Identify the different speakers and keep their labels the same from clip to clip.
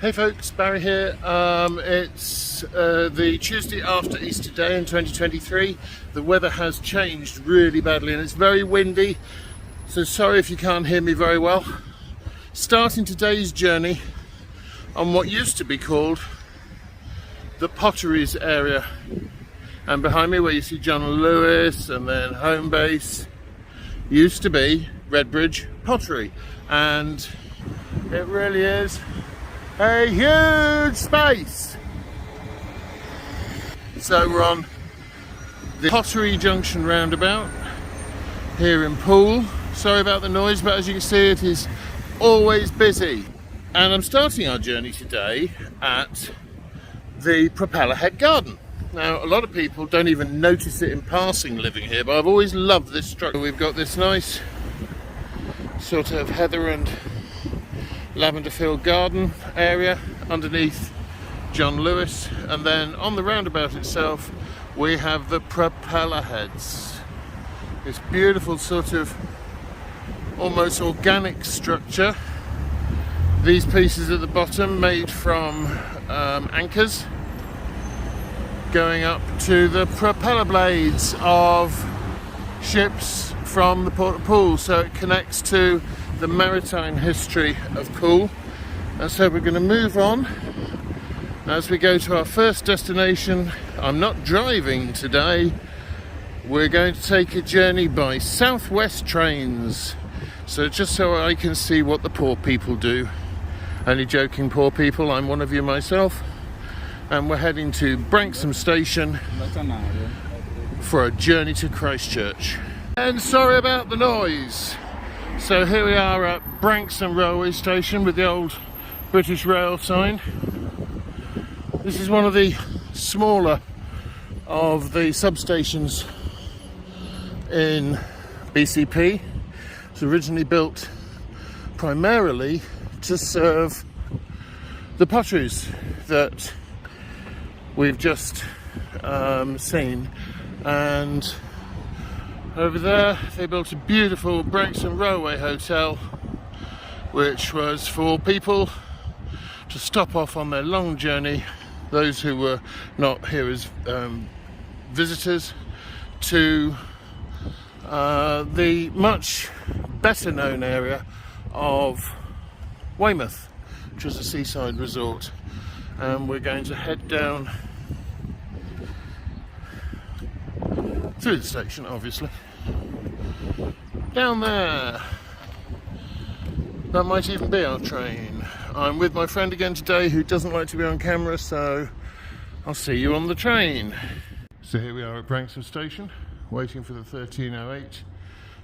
Speaker 1: Hey folks, Barry here. It's the Tuesday after Easter Day in 2023. The weather has changed really badly and it's very windy, so sorry if you can't hear me very well. Starting today's journey on what used to be called the Potteries area, and behind me where you see John Lewis and then home base used to be Redbridge Pottery, and it really is a huge space. So we're on the Pottery Junction roundabout here in Poole. Sorry about the noise, but as you can see it is always busy. And I'm starting our journey today at the Propeller Head Garden. Now a lot of people don't even notice it in passing living here, but I've always loved this structure. We've got this nice sort of heather and lavender field garden area underneath John Lewis, and then on the roundabout itself we have the propeller heads, this beautiful sort of almost organic structure. These pieces at the bottom made from anchors going up to the propeller blades of ships from the Port of Poole, so it connects to the maritime history of Poole. And so we're going to move on as we go to our first destination. I'm not driving today, we're going to take a journey by Southwest Trains, so just so I can see what the poor people do. Only joking, poor people, I'm one of you myself. And we're heading to Branksome Station for a journey to Christchurch. And sorry about the noise. So here we are at Branksome Railway Station with the old British Rail sign. This is one of the smaller of the substations in BCP. It was originally built primarily to serve the potteries that we've just seen, and over there they built a beautiful Branksome Railway Hotel, which was for people to stop off on their long journey, those who were not here as visitors, to the much better known area of Weymouth, which was a seaside resort. And we're going to head down through the station, obviously. Down there. That might even be our train. I'm with my friend again today who doesn't like to be on camera, so I'll see you on the train. So here we are at Branksome Station, waiting for the 1308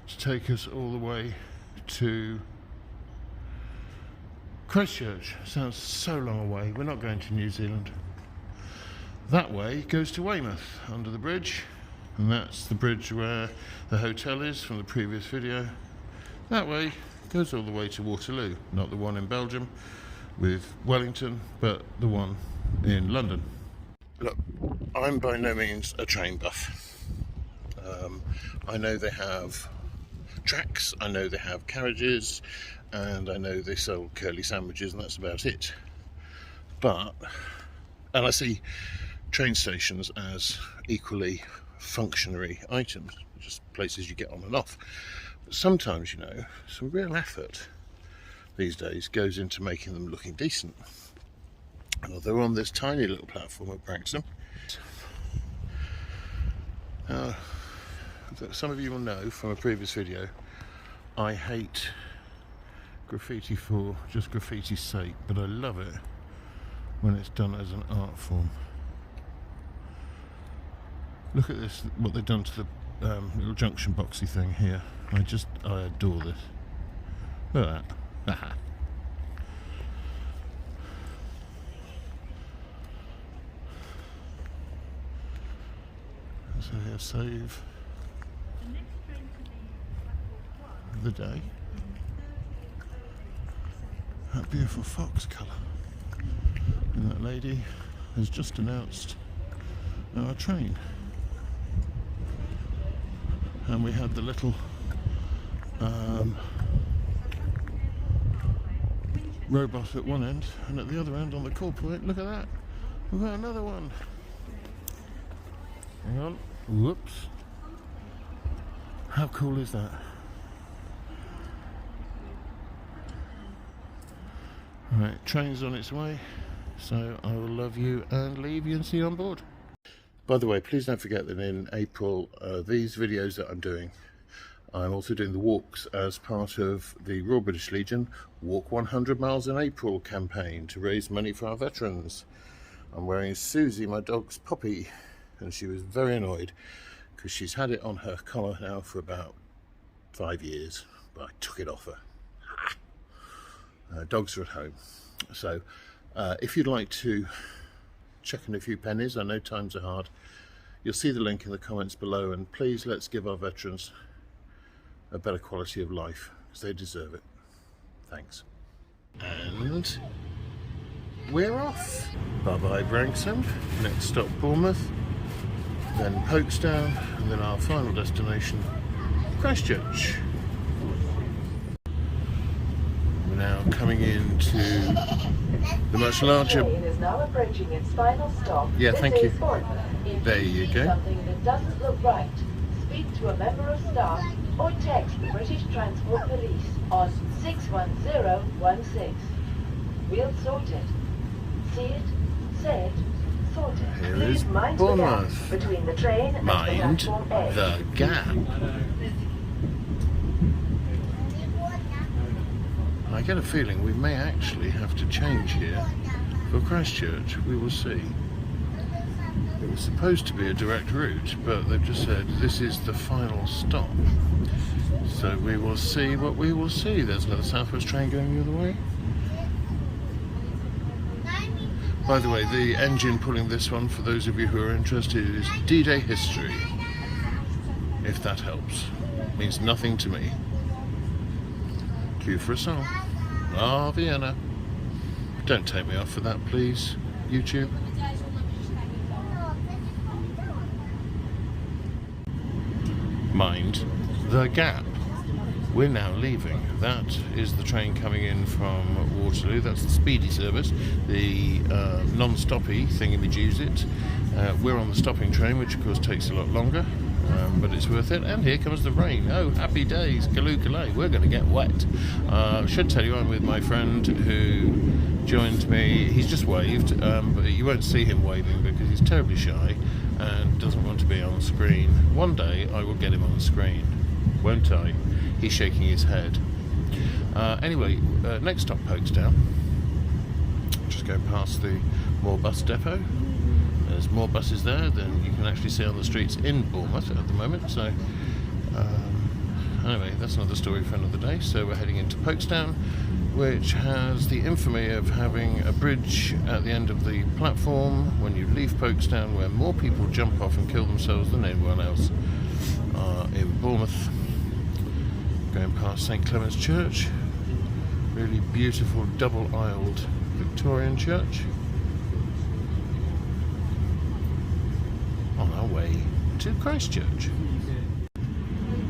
Speaker 1: to take us all the way to Christchurch. Sounds so long away. We're not going to New Zealand. That way goes to Weymouth under the bridge, and that's the bridge where the hotel is from the previous video. That way goes all the way to Waterloo, not the one in Belgium with Wellington, but the one in London. Look, I'm by no means a train buff. I know they have tracks, I know they have carriages, and I know they sell curly sandwiches, and that's about it. And I see train stations as equally functionary items, just places you get on and off. But sometimes, you know, some real effort these days goes into making them looking decent. And although on this tiny little platform at Branksome, some of you will know from a previous video, I hate graffiti for just graffiti's sake, but I love it when it's done as an art form. Look at this, what they've done to the little junction boxy thing here. I adore this. Look at that. So here, save the day. That beautiful fox colour. And that lady has just announced our train. And we had the little robot at one end, and at the other end on the core point, look at that, we've got another one. Hang on, whoops. How cool is that? Right, train's on its way, so I will love you and leave you and see you on board. By the way, please don't forget that in April, these videos that I'm doing, I'm also doing the walks as part of the Royal British Legion Walk 100 Miles in April campaign to raise money for our veterans. I'm wearing Susie, my dog's puppy, and she was very annoyed because she's had it on her collar now for about 5 years, but I took it off her. Dogs are at home, so if you'd like to chuck in a few pennies, I know times are hard, you'll see the link in the comments below, and please let's give our veterans a better quality of life, because they deserve it. Thanks. And we're off. Bye bye Branksome, next stop Bournemouth, then Folkestone, and then our final destination Christchurch. Now coming into the much larger.
Speaker 2: The train is now approaching its final stop.
Speaker 1: Yeah, thank you.
Speaker 2: If
Speaker 1: there you go.
Speaker 2: Something that doesn't look right, speak to a member of staff or text the British Transport Police on 61016. We'll sort it. See it, say it, sort it.
Speaker 1: Here
Speaker 2: Please
Speaker 1: is
Speaker 2: mind the gap
Speaker 1: Bournemouth.
Speaker 2: between the train and
Speaker 1: Mind
Speaker 2: the platform A.
Speaker 1: the gap. I get a feeling we may actually have to change here for Christchurch. We will see. It was supposed to be a direct route, but they've just said this is the final stop. So we will see what we will see. There's another South West train going the other way. By the way, the engine pulling this one, for those of you who are interested, is D-Day history. If that helps. Means nothing to me. Cue for a song. Ah, Vienna. Don't take me off for that, please. YouTube. Mind the gap. We're now leaving. That is the train coming in from Waterloo. That's the speedy service, the non-stoppy thingy-majigit. We're on the stopping train, which of course takes a lot longer, but it's worth it. And here comes the rain. Oh, happy days, Kaloo. We're going to get wet. I should tell you, I'm with my friend who joined me. He's just waved, but you won't see him waving because he's terribly shy and doesn't want to be on screen. One day I will get him on the screen, won't I? He's shaking his head. Anyway, next stop, Folkestone. Just going past the Moor bus depot. There's more buses there than you can actually see on the streets in Bournemouth at the moment. So anyway, that's another story for another day. So we're heading into Folkestone, which has the infamy of having a bridge at the end of the platform when you leave Folkestone, where more people jump off and kill themselves than anyone else in Bournemouth. Going past St Clement's Church, really beautiful double-aisled Victorian church. On our way to Christchurch.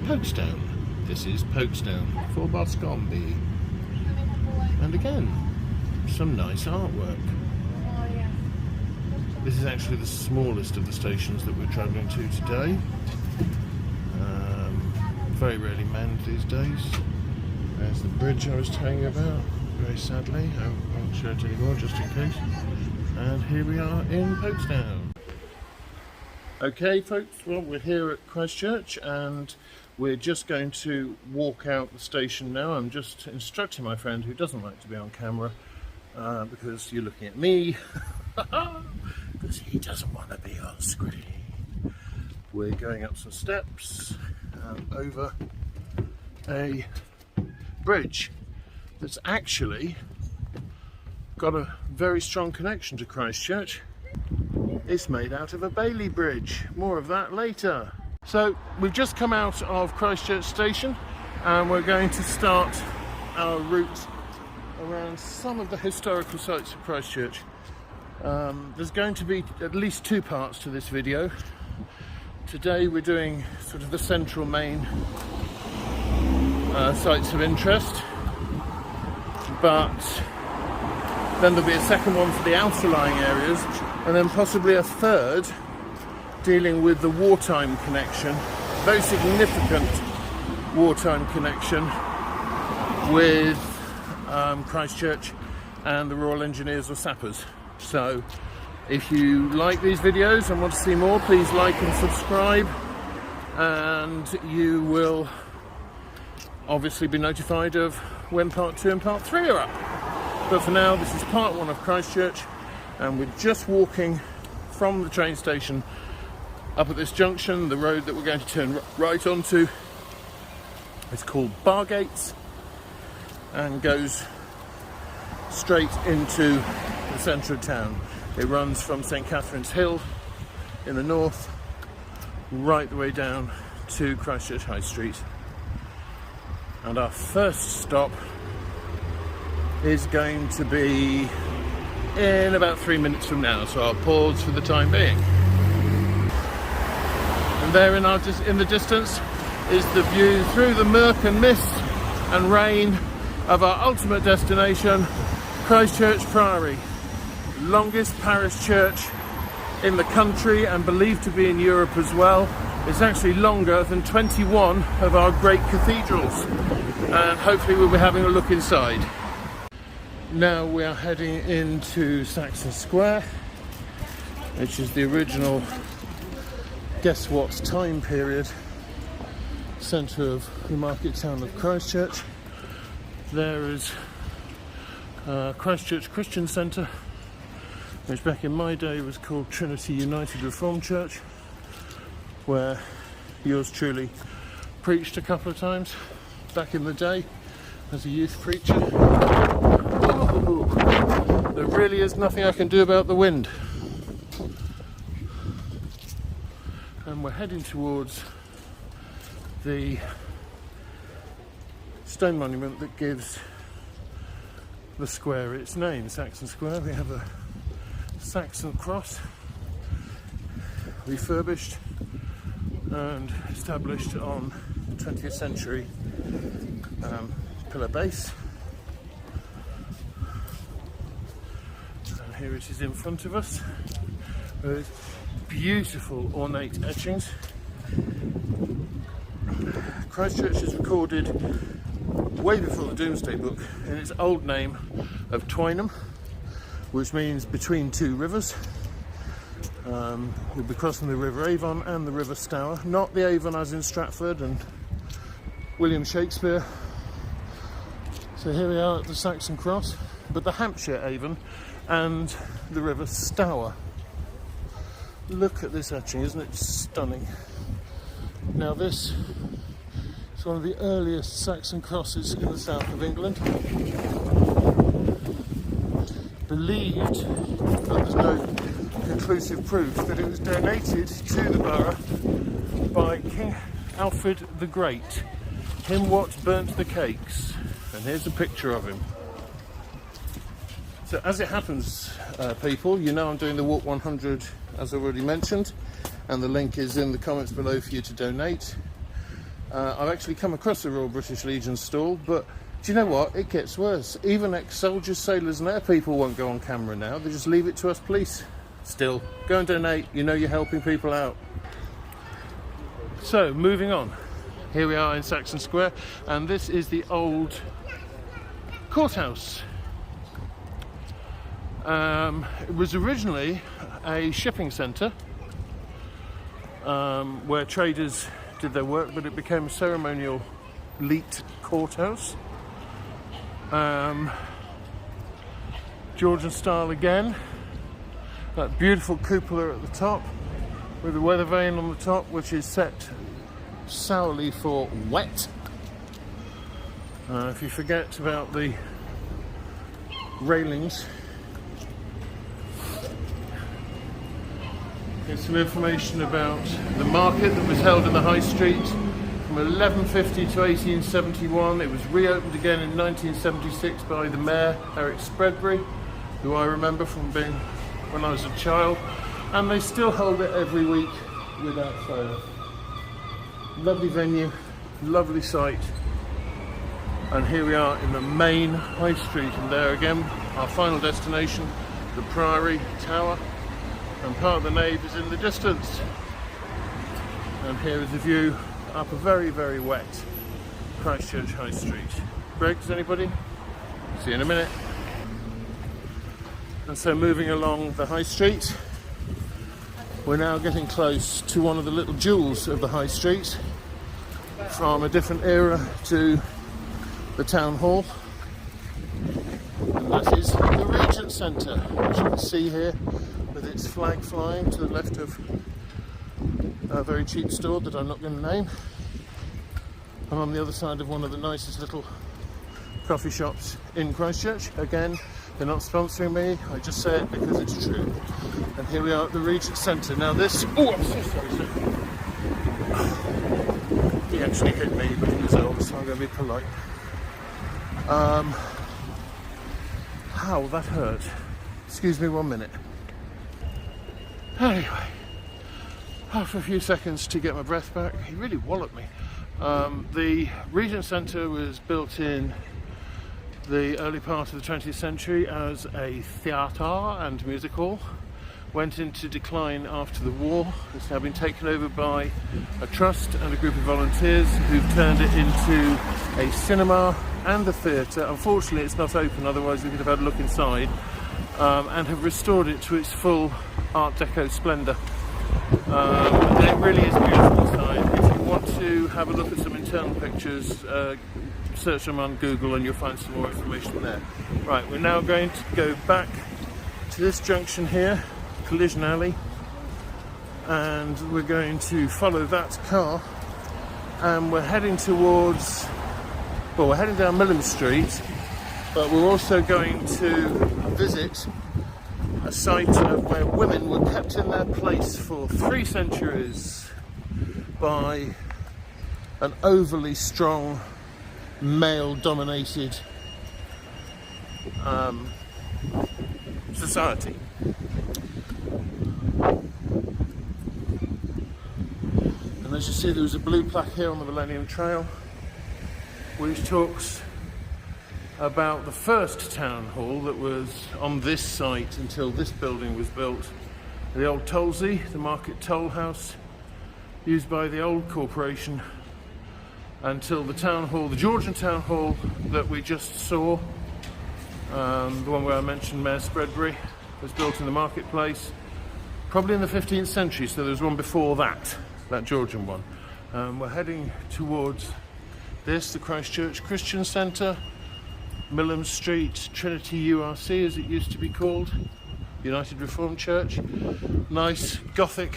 Speaker 1: Folkestone. This is Folkestone for Boscombe. And again, some nice artwork. This is actually the smallest of the stations that we're travelling to today. Very rarely manned these days. There's the bridge I was telling you about, very sadly. I won't show it anymore just in case. And here we are in Folkestone. Okay folks, well we're here at Christchurch and we're just going to walk out the station now. I'm just instructing my friend who doesn't like to be on camera because you're looking at me, because he doesn't want to be on screen. We're going up some steps and over a bridge that's actually got a very strong connection to Christchurch. It's made out of a Bailey bridge. More of that later. So we've just come out of Christchurch station and we're going to start our route around some of the historical sites of Christchurch. There's going to be at least two parts to this video. Today we're doing sort of the central main sites of interest, but Then there'll be a second one for the outer lying areas, and then possibly a third dealing with the wartime connection, very significant wartime connection with Christchurch and the Royal Engineers or Sappers. So if you like these videos and want to see more, please like and subscribe, and you will obviously be notified of when part 2 and part 3 are up. But for now, this is part 1 of Christchurch, and we're just walking from the train station up at this junction. The road that we're going to turn right onto is called Bargates and goes straight into the centre of town. It runs from St Catherine's Hill in the north right the way down to Christchurch High Street. And our first stop is going to be in about 3 minutes from now, so I'll pause for the time being. And there in the distance is the view through the murk and mist and rain of our ultimate destination, Christchurch Priory, longest parish church in the country and believed to be in Europe as well. It's actually longer than 21 of our great cathedrals, and hopefully we'll be having a look inside. Now we are heading into Saxon Square, which is the original, guess what time period, centre of the market town of Christchurch. There is Christchurch Christian Centre, which back in my day was called Trinity United Reformed Church, where yours truly preached a couple of times back in the day as a youth preacher. Ooh, there really is nothing I can do about the wind. And we're heading towards the stone monument that gives the square its name, Saxon Square. We have a Saxon cross, refurbished and established on 20th century pillar base. And here it is in front of us with beautiful ornate etchings. Christchurch is recorded way before the Domesday Book in its old name of Twynham, which means between two rivers. We'll be crossing the River Avon and the River Stour, not the Avon as in Stratford and William Shakespeare. So here we are at the Saxon Cross, but the Hampshire Avon and the River Stour. Look at this etching, isn't it stunning? Now this is one of the earliest Saxon crosses in the south of England. Believed, but there's no conclusive proof, that it was donated to the borough by King Alfred the Great, him what burnt the cakes. And here's a picture of him. So as it happens, people, you know I'm doing the Walk 100 as already mentioned, and the link is in the comments below for you to donate. I've actually come across the Royal British Legion stall, but do you know what? It gets worse. Even ex-soldiers, sailors and air people won't go on camera now. They just leave it to us police. Still, go and donate. You know you're helping people out. So, moving on. Here we are in Saxon Square, and this is the old courthouse. It was originally a shipping centre where traders did their work, but it became a ceremonial elite courthouse. Georgian style again. That beautiful cupola at the top with the weather vane on the top, which is set sourly for wet. If you forget about the railings, here's some information about the market that was held in the High Street from 1150 to 1871. It was reopened again in 1976 by the Mayor, Eric Spreadbury, who I remember from being when I was a child, and they still hold it every week without fail. Lovely venue, lovely site, and here we are in the main High Street, and there again our final destination, the Priory Tower, and part of the nave is in the distance. And here is the view up a very, very wet Christchurch High Street. Breaks, anybody? See you in a minute. And so moving along the High Street, we're now getting close to one of the little jewels of the High Street, from a different era to the Town Hall, and that is the Regent Centre, which you can see here with its flag flying to the left of a very cheap store that I'm not going to name. I'm on the other side of one of the nicest little coffee shops in Christchurch. Again, they're not sponsoring me, I just say it because it's true. And here we are at the Regent Centre. Now this, oh, I'm so sorry, sir. He actually hit me, but he was old, so I'm going to be polite. How that hurt. Excuse me 1 minute. Anyway, after a few seconds to get my breath back, he really walloped me. The Regent Centre was built in the early part of the 20th century as a theatre and music hall. Went into decline after the war. It's now been taken over by a trust and a group of volunteers who've turned it into a cinema and a theatre. Unfortunately, it's not open, otherwise we could have had a look inside, and have restored it to its full Art Deco splendour. And it really is beautiful inside. If you want to have a look at some internal pictures, search them on Google and you'll find some more information there. Right, we're now going to go back to this junction here, collision alley, and we're going to follow that car, and we're heading towards, well, we're heading down Millam Street, but we're also going to visit a site of where women were kept in their place for 3 centuries by an overly strong male-dominated society. And as you see, there was a blue plaque here on the Millennium Trail which talks about the first town hall that was on this site until this building was built. The old Tollsey, the market toll house, used by the old corporation, until the town hall, the Georgian town hall that we just saw, the one where I mentioned Mayor Spreadbury, was built in the marketplace, probably in the 15th century, so there was one before that Georgian one. We're heading towards this, the Christchurch Christian Centre, Millam Street, Trinity URC as it used to be called, United Reformed Church. Nice Gothic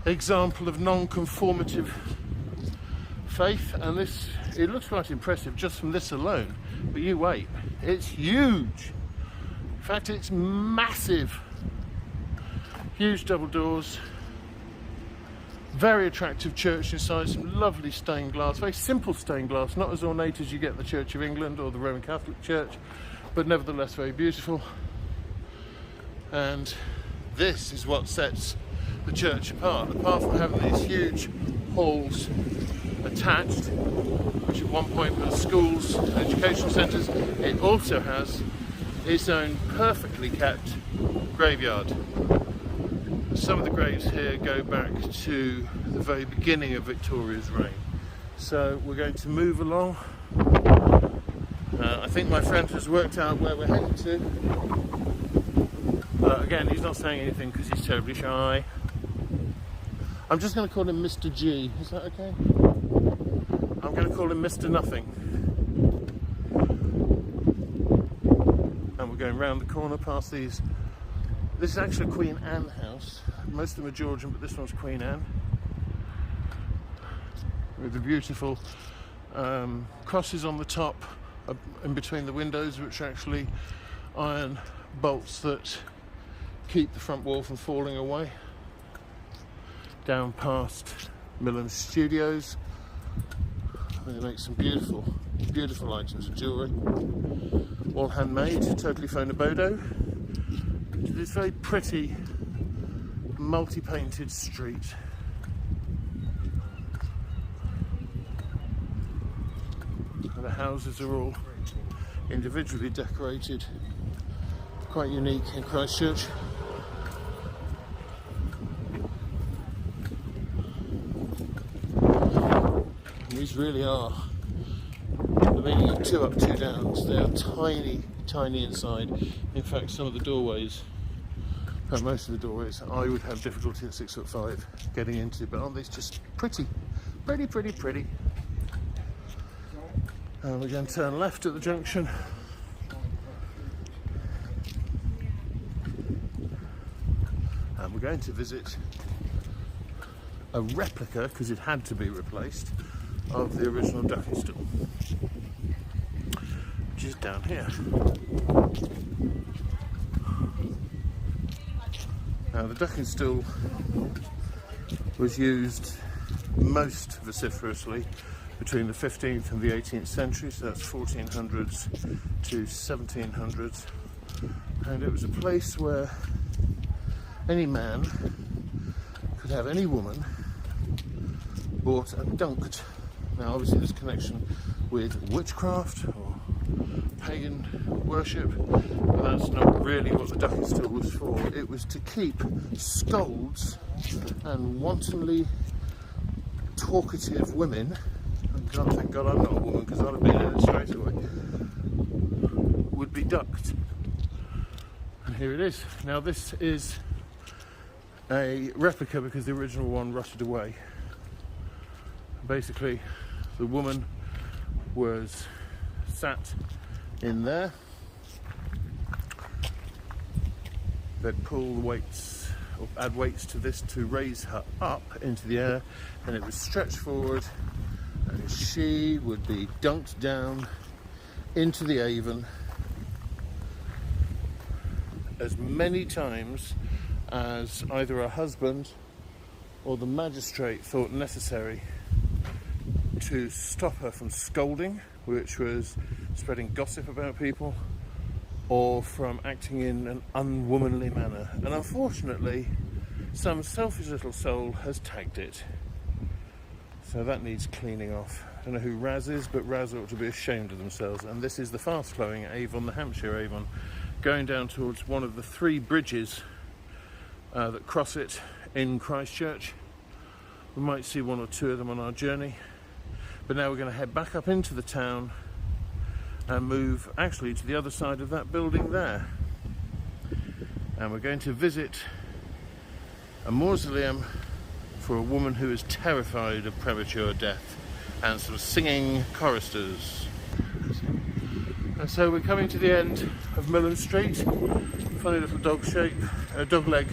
Speaker 1: example of non-conformative faith, and this, it looks quite impressive just from this alone, but you wait, it's huge. In fact, it's massive. Huge double doors, very attractive church inside, some lovely stained glass, very simple stained glass, not as ornate as you get the Church of England or the Roman Catholic Church, but nevertheless very beautiful. And this is what sets the church apart from having these huge halls attached, which at one point were schools and education centres. It also has its own perfectly kept graveyard. Some of the graves here go back to the very beginning of Victoria's reign. So we're going to move along. I think my friend has worked out where we're heading to. Again, he's not saying anything because he's terribly shy. I'm just going to call him Mr. G. Is that okay? I'm going to call him Mr. Nothing. And we're going round the corner past these. This is actually a Queen Anne house. Most of them are Georgian, but this one's Queen Anne. With the beautiful crosses on the top in between the windows, which are actually iron bolts that keep the front wall from falling away. Down past Millam Studios. They make some beautiful, beautiful items of jewellery. All handmade, totally Phonobodo. This very pretty, multi-painted street. And the houses are all individually decorated, quite unique in Christchurch. And these really are the meaning of 2 up, 2 downs. They are tiny, tiny inside. In fact, some of the doorways, most of the doorways, I would have difficulty at 6'5" getting into, but aren't these just pretty? Pretty, pretty, pretty. And we're going to turn left at the junction. And we're going to visit a replica, because it had to be replaced, of the original ducking stool, which is down here. Now, the ducking stool was used most vociferously between the 15th and the 18th century, so that's 1400s to 1700s, and it was a place where any man could have any woman bought and dunked. Now, obviously there's connection with witchcraft or pagan worship, but that's not really what the ducking stool was for. It was to keep scolds and wantonly talkative women, and God, thank God I'm not a woman, because I'd have been in it straight away, would be ducked. And here it is. Now, this is a replica because the original one rotted away. Basically, the woman was sat in there. They'd pull the weights, or add weights to this to raise her up into the air, and it would stretch forward, and she would be dunked down into the Avon as many times as either her husband or the magistrate thought necessary to stop her from scolding, which was spreading gossip about people, or from acting in an unwomanly manner. And unfortunately, some selfish little soul has tagged it. So that needs cleaning off. I don't know who Raz is, but Raz ought to be ashamed of themselves. And this is the fast-flowing Avon, the Hampshire Avon, going down towards one of the 3 bridges that cross it in Christchurch. We might see 1 or 2 of them on our journey. But now we're going to head back up into the town and move actually to the other side of that building there. And we're going to visit a mausoleum for a woman who is terrified of premature death and sort of singing choristers. And so we're coming to the end of Millen Street, funny little dog leg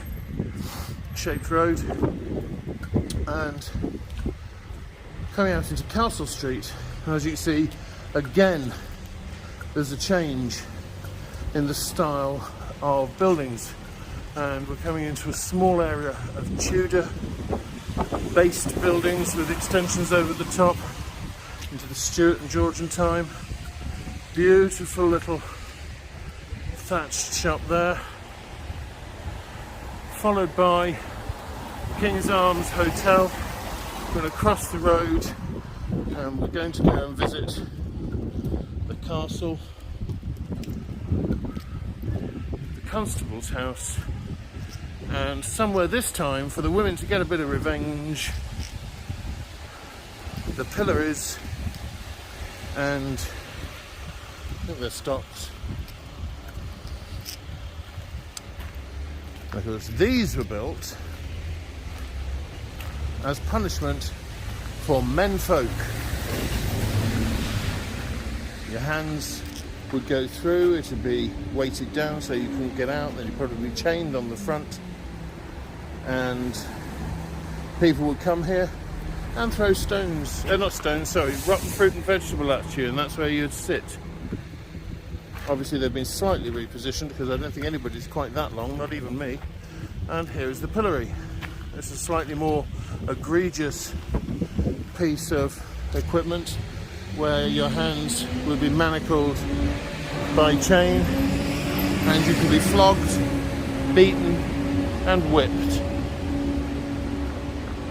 Speaker 1: shaped road, and coming out into Castle Street. And as you can see, again, there's a change in the style of buildings, and we're coming into a small area of Tudor-based buildings with extensions over the top into the Stuart and Georgian time. Beautiful little thatched shop there, followed by King's Arms Hotel. We're going to cross the road and we're going to go and visit the castle, the constable's house, and somewhere this time for the women to get a bit of revenge, the pillories, and I think they're stopped, because these were built as punishment for menfolk. Your hands would go through, it would be weighted down so you couldn't get out, then you'd probably be chained on the front, and people would come here and throw rotten fruit and vegetable at you, and that's where you'd sit. Obviously they've been slightly repositioned because I don't think anybody's quite that long, not even me. And here is the pillory. It's a slightly more egregious piece of equipment where your hands will be manacled by chain and you can be flogged, beaten and whipped.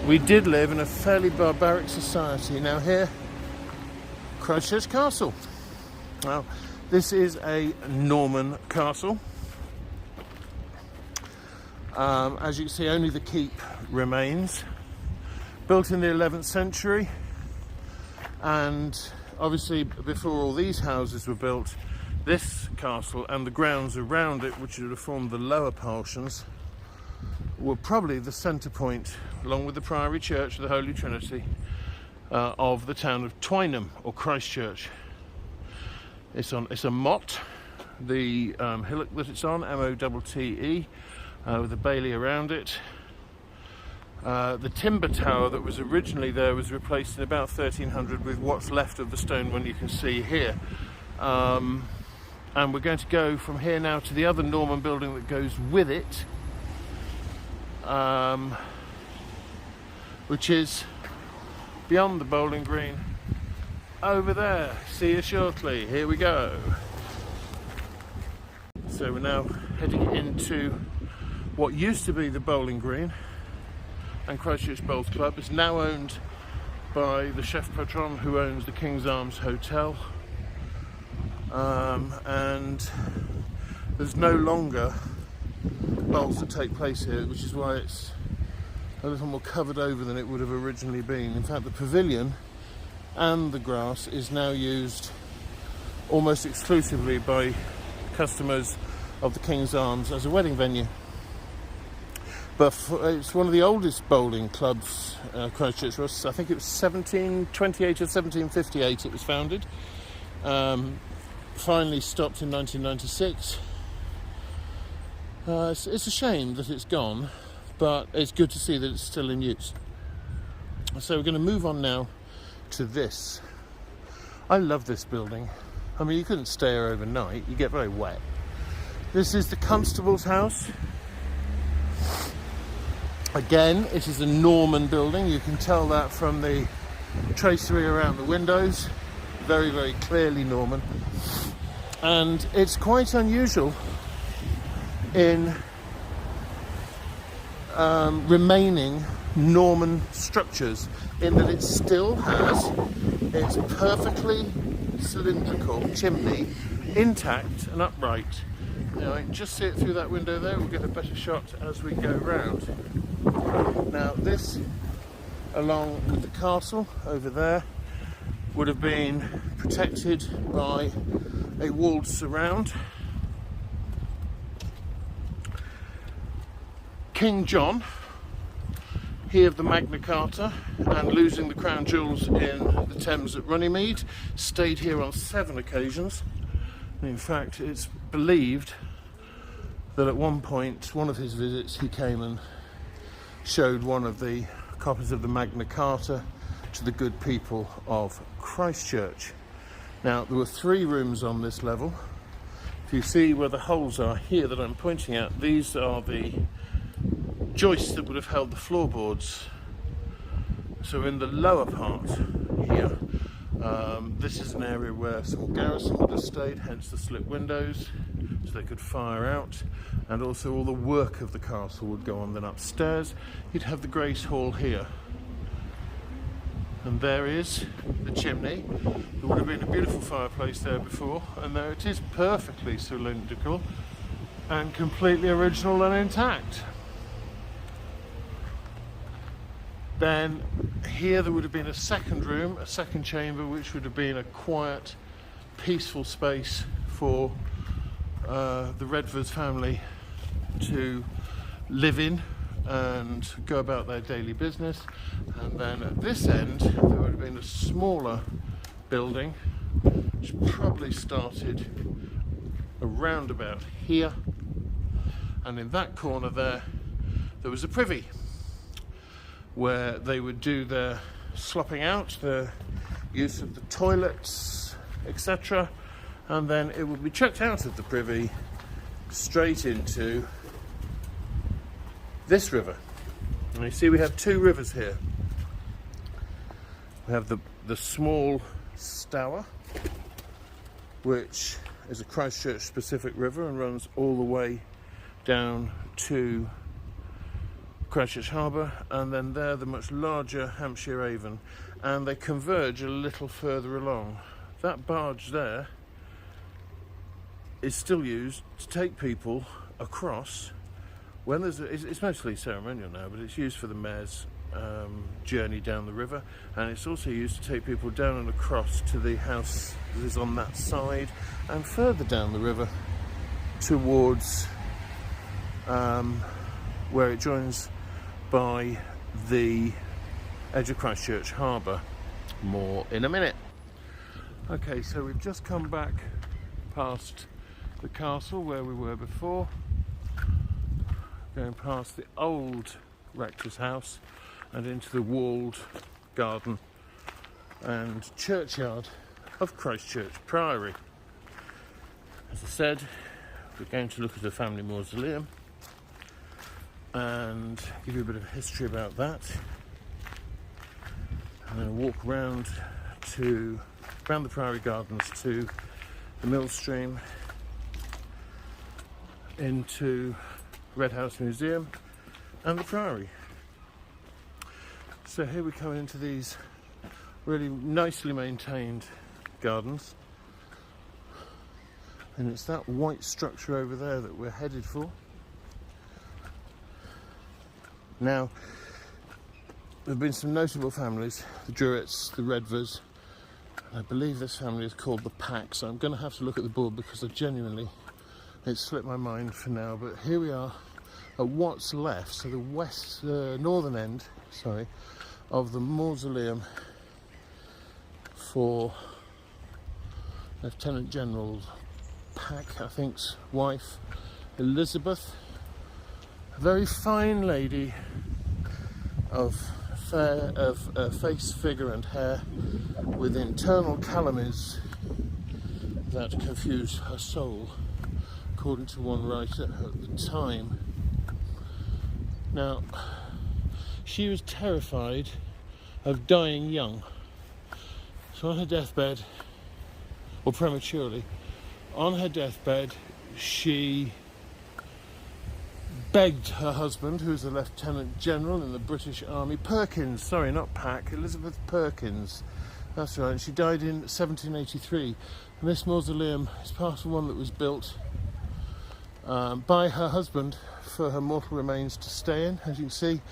Speaker 1: We did live in a fairly barbaric society. Now here, Christchurch Castle. Now, This is a Norman castle. As you can see, only the keep remains. Built in the 11th century, and obviously before all these houses were built, this castle and the grounds around it, which would have formed the lower portions, were probably the centre point, along with the Priory Church of the Holy Trinity, of the town of Twynham, or Christchurch. It's a motte, the hillock that it's on, M-O-T-T-E, with a bailey around it. The timber tower that was originally there was replaced in about 1300 with what's left of the stone one you can see here. And we're going to go from here now to the other Norman building that goes with it, which is beyond the bowling green over there. See you shortly. Here we go. So we're now heading into what used to be the bowling green, and Christchurch Bowls Club is now owned by the chef patron who owns the King's Arms Hotel, and there's no longer bowls that take place here, which is why it's a little more covered over than it would have originally been. In fact, the pavilion and the grass is now used almost exclusively by customers of the King's Arms as a wedding venue. But it's one of the oldest bowling clubs Christchurch was. I think it was 1728 or 1758 it was founded. Finally stopped in 1996. It's a shame that it's gone, but it's good to see that it's still in use. So we're going to move on now to this. I love this building. I mean, you couldn't stay here overnight, you get very wet. This is the constable's house. Again, it is a Norman building. You can tell that from the tracery around the windows. Very, very clearly Norman. And it's quite unusual in remaining Norman structures, in that it still has its perfectly cylindrical chimney intact and upright. Now, I can just see it through that window there. We'll get a better shot as we go round. Now, this, along with the castle over there, would have been protected by a walled surround. King John, he of the Magna Carta and losing the crown jewels in the Thames at Runnymede, stayed here on 7 occasions. And in fact, it's believed that at one point, one of his visits, he came and showed one of the copies of the Magna Carta to the good people of Christchurch. Now, there were 3 rooms on this level. If you see where the holes are here that I'm pointing at, these are the joists that would have held the floorboards. So in the lower part here, this is an area where some garrison would have stayed, hence the slip windows, so they could fire out, and also all the work of the castle would go on. Then upstairs you'd have the Grace Hall here, and there is the chimney. There would have been a beautiful fireplace there before, and there it is, perfectly cylindrical and completely original and intact. Then here there would have been a second room, a second chamber, which would have been a quiet, peaceful space for the Redvers family to live in and go about their daily business. And then at this end there would have been a smaller building, which probably started around about here, and in that corner there was a privy where they would do their slopping out, the use of the toilets, etc. And then it would be chucked out of the privy straight into this river. And you see we have 2 rivers here. We have the small Stour, which is a Christchurch specific river and runs all the way down to Christchurch Harbour, and then there the much larger Hampshire Avon, and they converge a little further along. That barge there is still used to take people across when it's mostly ceremonial now, but it's used for the mayor's journey down the river, and it's also used to take people down and across to the house that is on that side and further down the river towards where it joins by the edge of Christchurch Harbour. More in a minute. Okay, so we've just come back past the castle where we were before, going past the old rector's house and into the walled garden and churchyard of Christchurch Priory. As I said, we're going to look at the family mausoleum and give you a bit of history about that. I'm going to walk around the Priory Gardens to the mill stream, into Red House Museum and the Priory. So here we come into these really nicely maintained gardens, and it's that white structure over there that we're headed for. Now, there have been some notable families, the Drewitts, the Redvers. I believe this family is called the Pack, so I'm going to have to look at the board because it's slipped my mind for now. But here we are at what's left, so the northern end, of the mausoleum for Lieutenant General Pack, I think's wife, Elizabeth, a very fine lady of face, figure and hair, with internal calamities that confused her soul, according to one writer at the time. Now, she was terrified of dying young, so on her deathbed, or prematurely, on her deathbed, she begged her husband, who was a Lieutenant General in the British Army, Elizabeth Perkins, that's right, she died in 1783, and this mausoleum is part of one that was built by her husband for her mortal remains to stay in. As you can see,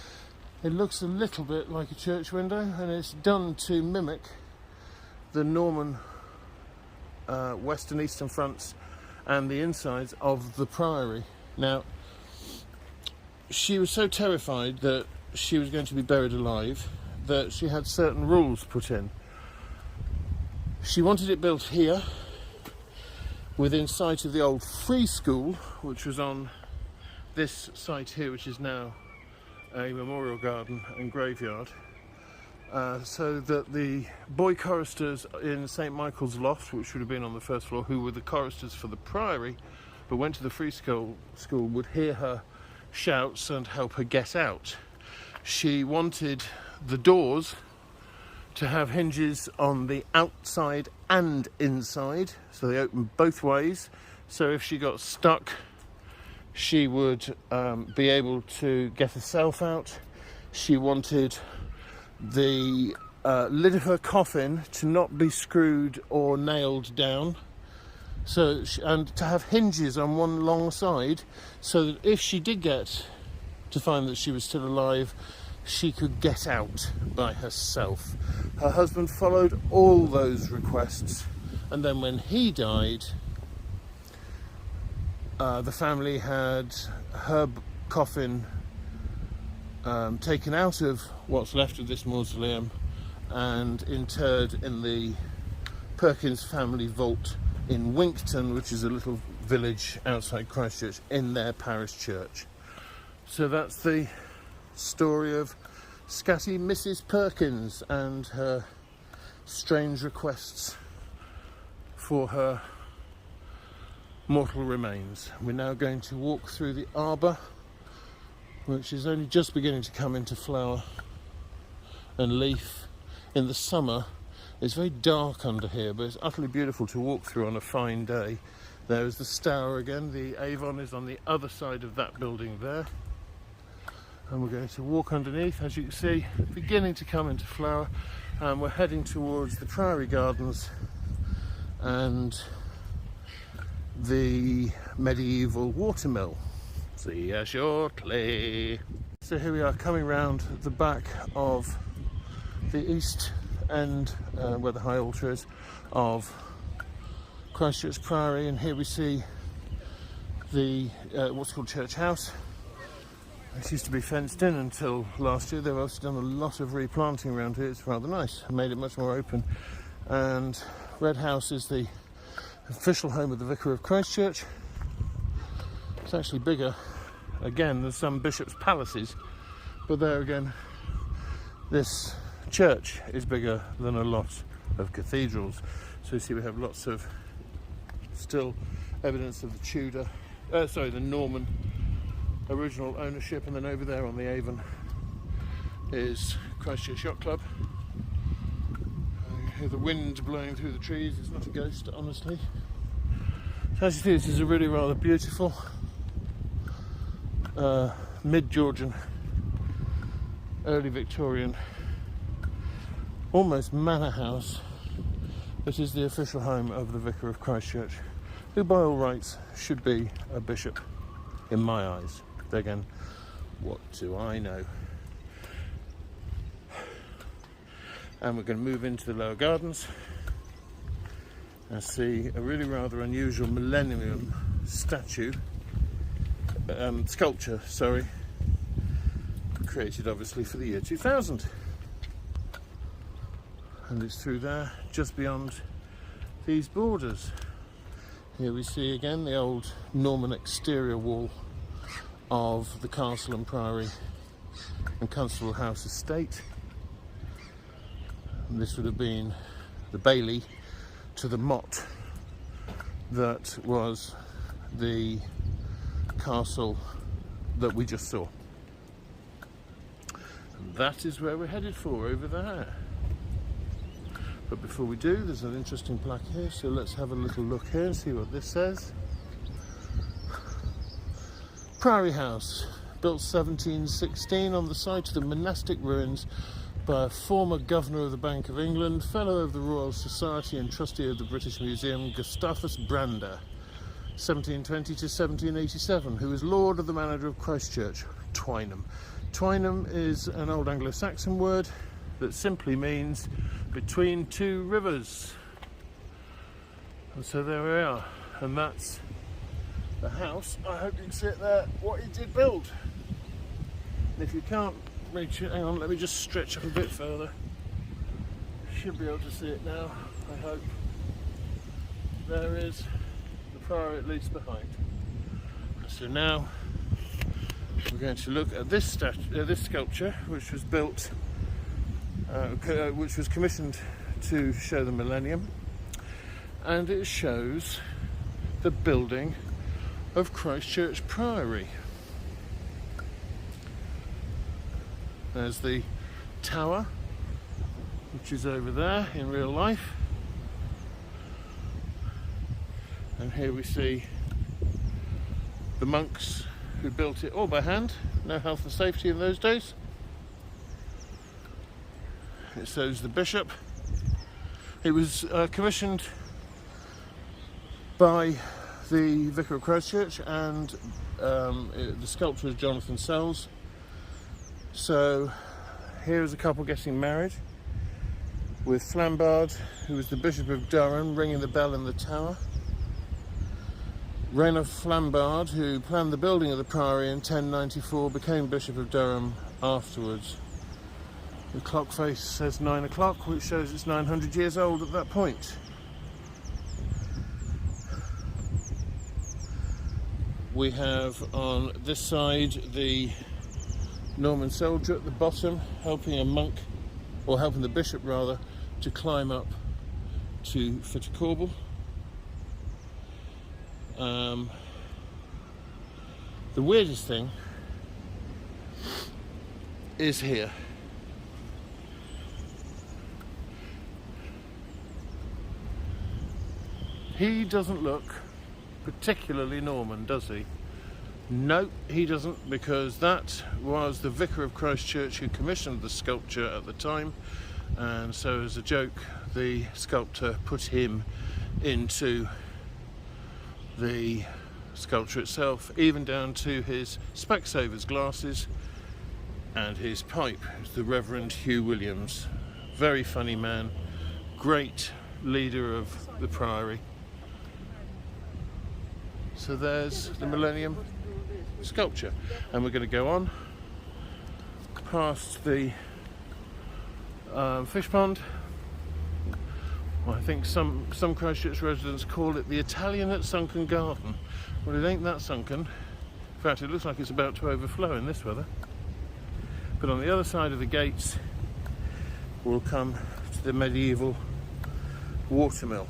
Speaker 1: it looks a little bit like a church window, and it's done to mimic the Norman west and eastern fronts and the insides of the Priory. Now, she was so terrified that she was going to be buried alive that she had certain rules put in. She wanted it built here, within sight of the old free school, which was on this site here, which is now a memorial garden and graveyard, so that the boy choristers in St Michael's Loft, which would have been on the first floor, who were the choristers for the Priory but went to the free school, would hear her shouts and help her get out. She wanted the doors to have hinges on the outside and inside, so they open both ways, so if she got stuck she would be able to get herself out. She wanted the lid of her coffin to not be screwed or nailed down, and to have hinges on one long side, so that if she did get to find that she was still alive, she could get out by herself. Her husband followed all those requests, and then when he died, the family had her coffin taken out of what's left of this mausoleum and interred in the Perkins family vault in Winkton, which is a little village outside Christchurch, in their parish church. So that's the story of Scatty Mrs. Perkins and her strange requests for her mortal remains. We're now going to walk through the arbour, which is only just beginning to come into flower and leaf. In the summer it's very dark under here, but it's utterly beautiful to walk through on a fine day. There is the Stour again. The Avon is on the other side of that building there, and we're going to walk underneath. As you can see, beginning to come into flower, and we're heading towards the Priory Gardens and the medieval watermill. See you shortly. So here we are coming round the back of the east end, where the high altar is, of Christchurch Priory, and here we see the what's called Church House. This used to be fenced in until last year. They've also done a lot of replanting around here. It's rather nice, made it much more open. And Red House is the official home of the Vicar of Christchurch. It's actually bigger, again, than some bishops' palaces, but there again, this church is bigger than a lot of cathedrals. So you see we have lots of still evidence of the Norman original ownership, and then over there on the Avon is Christchurch Yacht Club. You hear the wind blowing through the trees. It's not a ghost, honestly. So as you see, this is a really rather beautiful mid-Georgian, early Victorian, almost manor house. This is the official home of the Vicar of Christchurch, who by all rights should be a bishop in my eyes. Again, what do I know? And we're going to move into the lower gardens and see a really rather unusual millennium sculpture, created obviously for the year 2000. And it's through there, just beyond these borders. Here we see again the old Norman exterior wall of the castle and priory and Constable House estate. And this would have been the bailey to the motte that was the castle that we just saw. And that is where we're headed for, over there. But before we do, there's an interesting plaque here, so let's have a little look here and see what this says. Priory House, built 1716 on the site of the monastic ruins by a former governor of the Bank of England, fellow of the Royal Society and trustee of the British Museum, Gustavus Brander, 1720 to 1787, who was Lord of the Manor of Christchurch, Twynham. Twynham is an old Anglo-Saxon word that simply means between two rivers. And so there we are, and that's the house. I hope you can see it there, what he did build. And if you can't reach it, hang on, let me just stretch up a bit further. Should be able to see it now, I hope. There is the priory, at least behind. So now we're going to look at this sculpture, which was built, which was commissioned to show the millennium, and it shows the building of Christchurch Priory. There's the tower, which is over there in real life, and here we see the monks who built it all by hand. No health and safety in those days. It shows the bishop. It was commissioned by the Vicar of Christchurch, and the sculptor is Jonathan Sells. So here's a couple getting married, with Flambard, who was the Bishop of Durham, ringing the bell in the tower. Rainulf Flambard, who planned the building of the priory in 1094, became Bishop of Durham afterwards. The clock face says 9 o'clock, which shows it's 900 years old at that point. We have on this side the Norman soldier at the bottom, helping a monk, or helping the bishop rather, to climb up to Fittercorbel. The weirdest thing is here. He doesn't look particularly Norman, does he? No, he doesn't, because that was the Vicar of Christchurch who commissioned the sculpture at the time, and so as a joke the sculptor put him into the sculpture itself, even down to his Specsavers glasses and his pipe. It's the Reverend Hugh Williams. Very funny man, great leader of the Priory. So there's the Millennium sculpture, and we're going to go on past the fish pond. Well, I think some Christchurch residents call it the Italian at Sunken Garden. Well, it ain't that sunken. In fact, it looks like it's about to overflow in this weather. But on the other side of the gates, we'll come to the medieval watermill.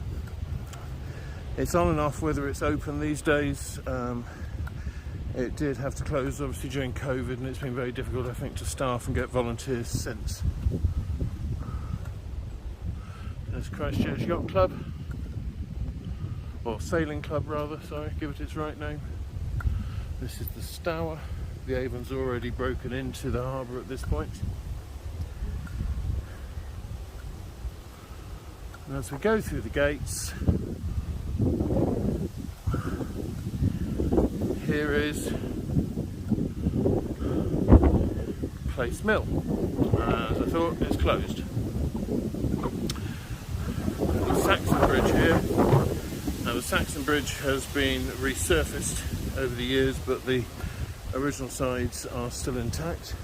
Speaker 1: It's on and off whether it's open these days. It did have to close obviously during COVID, and it's been very difficult, I think, to staff and get volunteers since. There's Christchurch Yacht Club, or Sailing Club rather, sorry, give it its right name. This is the Stour. The Avon's already broken into the harbour at this point. And as we go through the gates, here is Place Mill. As I thought, it's closed. The Saxon Bridge here. Now the Saxon Bridge has been resurfaced over the years, but the original sides are still intact.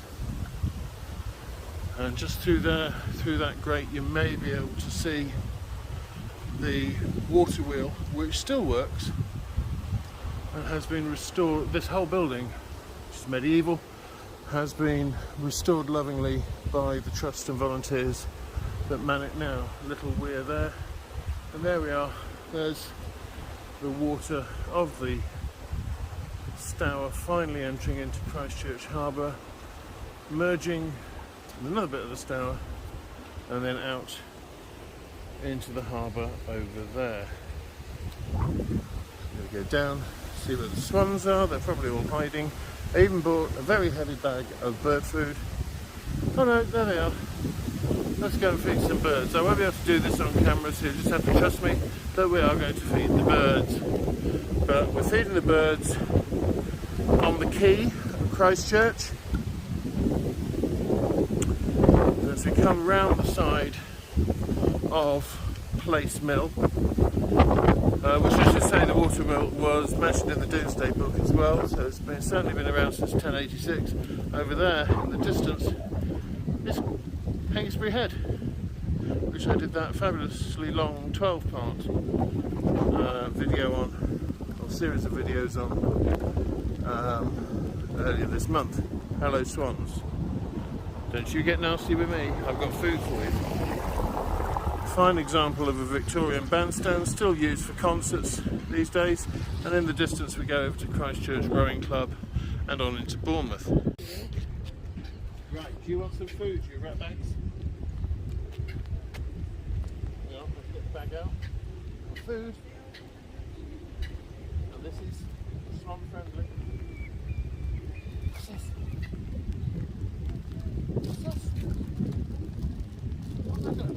Speaker 1: And just through there, through that grate, you may be able to see the water wheel, which still works and has been restored. This whole building, which is medieval, has been restored lovingly by the trust and volunteers that man it now. Little weir there, and there we are. There's the water of the Stour finally entering into Christchurch Harbour, merging with another bit of the Stour, and then out into the harbour over there. We'll go down, see where the swans are. They're probably all hiding. I even bought a very heavy bag of bird food. Oh no, there they are. Let's go and feed some birds. I won't be able to do this on camera, so you just have to trust me that we are going to feed the birds. But we're feeding the birds on the quay of Christchurch. And as we come round the side of Place Mill, which I should say the water mill was mentioned in the Domesday Book as well, so it's certainly been around since 1086. Over there in the distance is Hangesbury Head, which I did that fabulously long 12-part video on, or series of videos on, earlier this month. Hello swans. Don't you get nasty with me, I've got food for you. Fine example of a Victorian bandstand, still used for concerts these days. And in the distance we go over to Christchurch Rowing Club and on into Bournemouth. Right, do you want some food, you ratbags? Yeah, let's get the bag out. Food. And this is swan friendly. Yes. Yes. What's that going?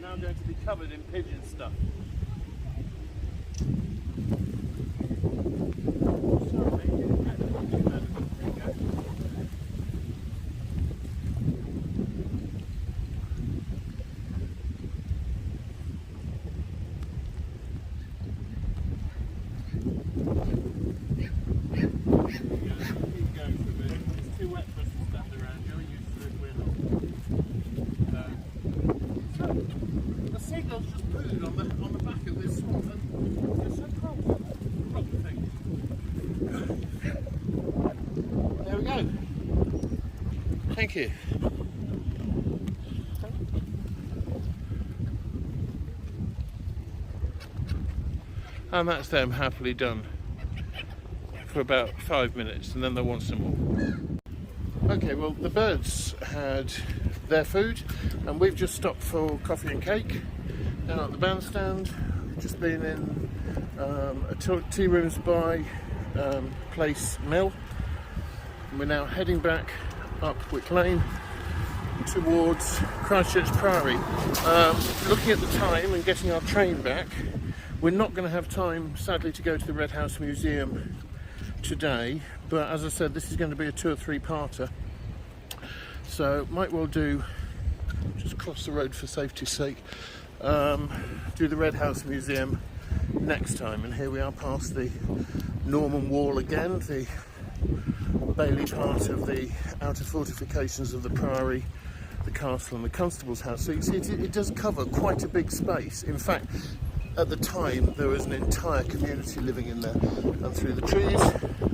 Speaker 1: Now going to be covered in pigeon stuff. Thank you. And that's them happily done. for about 5 minutes and then they'll want some more. Okay, well the birds had their food and we've just stopped for coffee and cake down at the bandstand. We've just been in a tea rooms by Place Mill. And we're now heading back up Wick Lane towards Christchurch Priory. Looking at the time and getting our train back, we're not going to have time, sadly, to go to the Red House Museum today, but as I said, this is going to be a 2 or 3 parter, so might well do, just cross the road for safety's sake, do the Red House Museum next time. And here we are past the Norman Wall again, the Bailey part of the outer fortifications of the Priory, the castle and the constable's house. So you see it does cover quite a big space. In fact, at the time there was an entire community living in there. And through the trees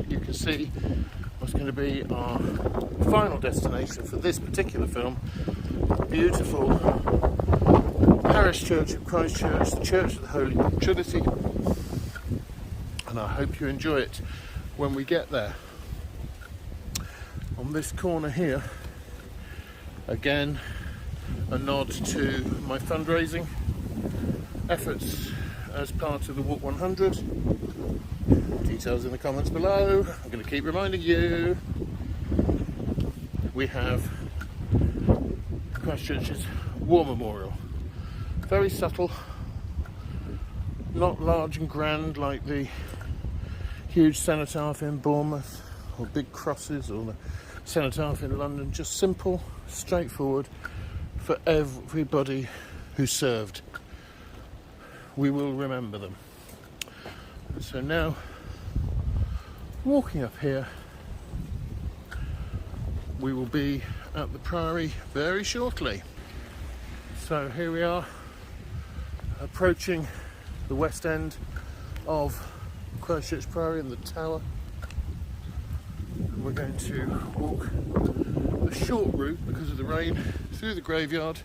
Speaker 1: you can see what's going to be our final destination for this particular film, beautiful parish church of Christchurch, the Church of the Holy Trinity, and I hope you enjoy it when we get there. On this corner here, again, a nod to my fundraising efforts as part of the Walk 100. Details in the comments below. I'm going to keep reminding you. We have Christchurch's War Memorial. Very subtle, not large and grand like the huge cenotaph in Bournemouth or big crosses or the cenotaph in London. Just simple, straightforward for everybody who served. We will remember them. So now, walking up here, we will be at the Priory very shortly. So here we are, approaching the west end of Christchurch Priory and the tower. And we're going to walk the short route because of the rain through the graveyard,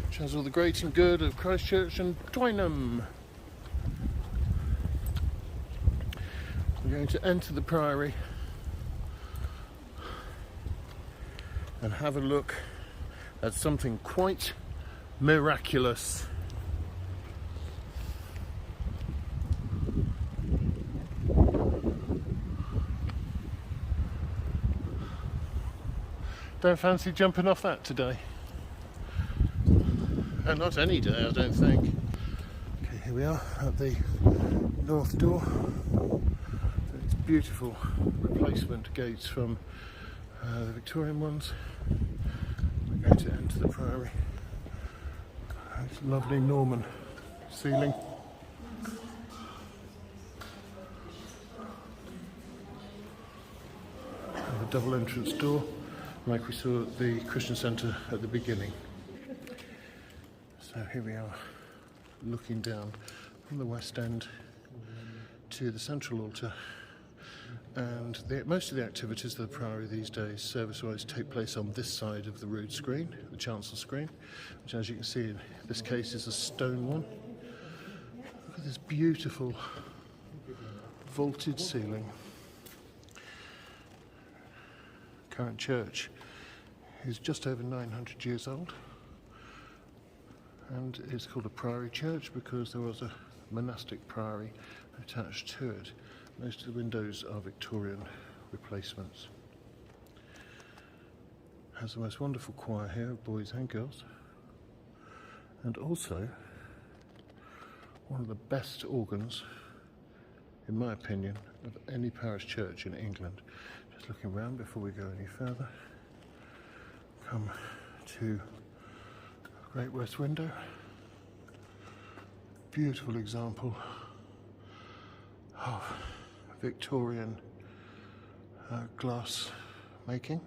Speaker 1: which has all the great and good of Christchurch and Twynham. We're going to enter the Priory and have a look at something quite miraculous. Don't fancy jumping off that today? And not any day, I don't think. Okay, here we are at the north door. It's beautiful replacement gates from the Victorian ones. We're going to enter the Priory. It's lovely Norman ceiling. And a double entrance door, like we saw at the Christian Centre at the beginning. So here we are, looking down from the west end to the central altar. And most of the activities of the Priory these days, service-wise, take place on this side of the rood screen, the chancel screen, which, as you can see in this case, is a stone one. Look at this beautiful vaulted ceiling. Current church is just over 900 years old, and it's called a Priory church because there was a monastic priory attached to it. Most of the windows are Victorian replacements. Has the most wonderful choir here of boys and girls, and also one of the best organs, in my opinion, of any parish church in England. Just looking around before we go any further. Come to a great west window. Beautiful example of Victorian glass making.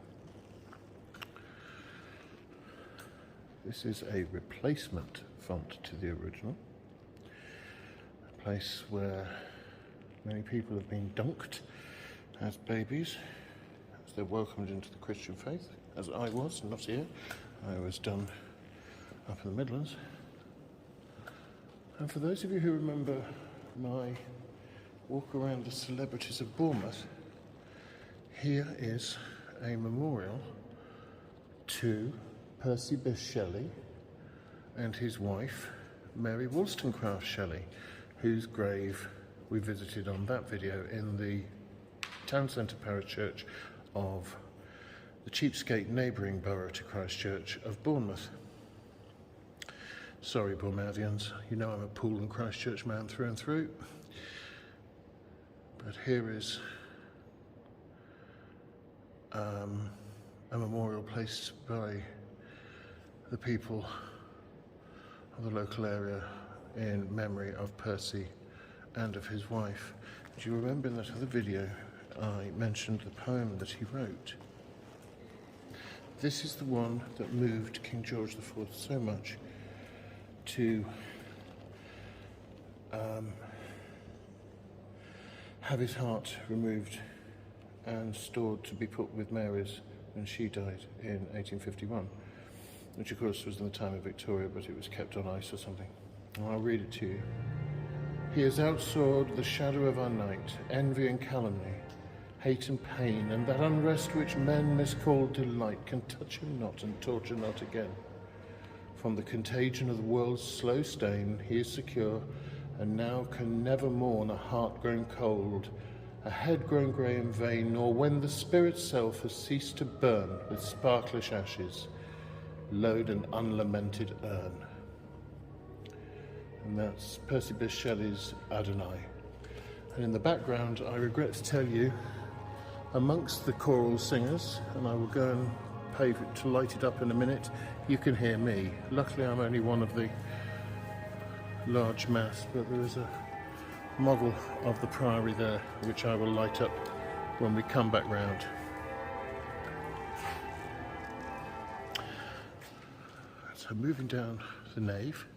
Speaker 1: This is a replacement font to the original. A place where many people have been dunked as babies as they're welcomed into the Christian faith, as I was, not here. I was done up in the Midlands. And for those of you who remember my walk around the celebrities of Bournemouth, Here is a memorial to Percy Bysshe Shelley and his wife, Mary Wollstonecraft Shelley, whose grave we visited on that video in the town centre parish church of the cheapskate neighbouring borough to Christchurch of Bournemouth. Sorry, Bournemouthians, you know I'm a Poole and Christchurch man through and through. But here is a memorial placed by the people of the local area in memory of Percy and of his wife. Do you remember in that other video I mentioned the poem that he wrote? This is the one that moved King George IV so much to have his heart removed and stored to be put with Mary's when she died in 1851, which of course was in the time of Victoria, but it was kept on ice or something. And I'll read it to you. He has outsoared the shadow of our night, envy and calumny, hate and pain, and that unrest which men miscall delight can touch him not and torture not again. From the contagion of the world's slow stain he is secure, and now can never mourn a heart grown cold, a head grown grey and vain, nor when the spirit's self has ceased to burn with sparklish ashes, load an unlamented urn. And that's Percy Bysshe Shelley's Adonai. And in the background, I regret to tell you, amongst the choral singers, and I will go and pay to light it up in a minute, you can hear me. Luckily I'm only one of the large mass, but there is a model of the Priory there, which I will light up when we come back round. So moving down the nave,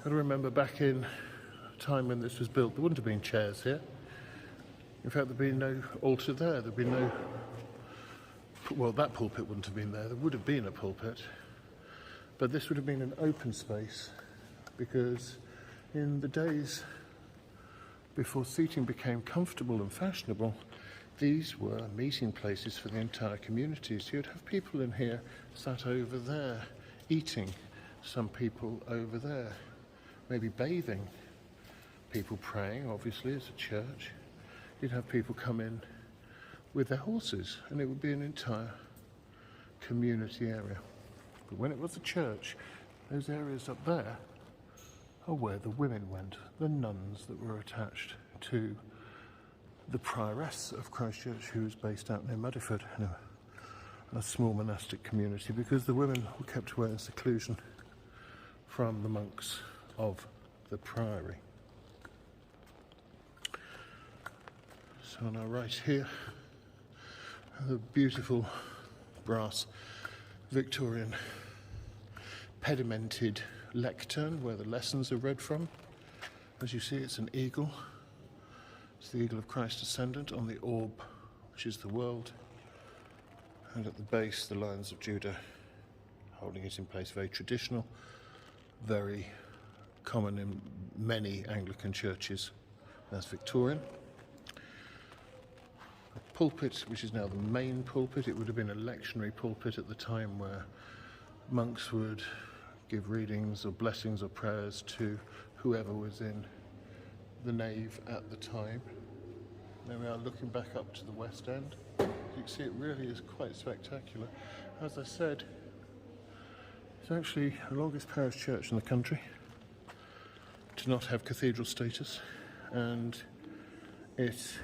Speaker 1: got to remember back in a time when this was built, there wouldn't have been chairs here. In fact, there'd be no altar there. There'd be no, well, that pulpit wouldn't have been there. There would have been a pulpit, but this would have been an open space, because in the days before seating became comfortable and fashionable, these were meeting places for the entire community. So you'd have people in here sat over there eating, some people over there maybe bathing, people praying, obviously it's a church. You'd have people come in with their horses, and it would be an entire community area. But when it was a church, those areas up there are where the women went, the nuns that were attached to the prioress of Christchurch, who was based out near Muddyford, in a small monastic community, because the women were kept away in seclusion from the monks of the Priory. So on our right here, the beautiful brass Victorian pedimented lectern where the lessons are read from. As you see, it's an eagle. It's the eagle of Christ Ascendant on the orb, which is the world. And at the base, the Lions of Judah, holding it in place. Very traditional, very common in many Anglican churches. That's Victorian. A pulpit, which is now the main pulpit. It would have been a lectionary pulpit at the time, where monks would give readings or blessings or prayers to whoever was in the nave at the time. There we are, looking back up to the west end. You can see it really is quite spectacular. As I said, it's actually the longest parish church in the country to not have cathedral status, and it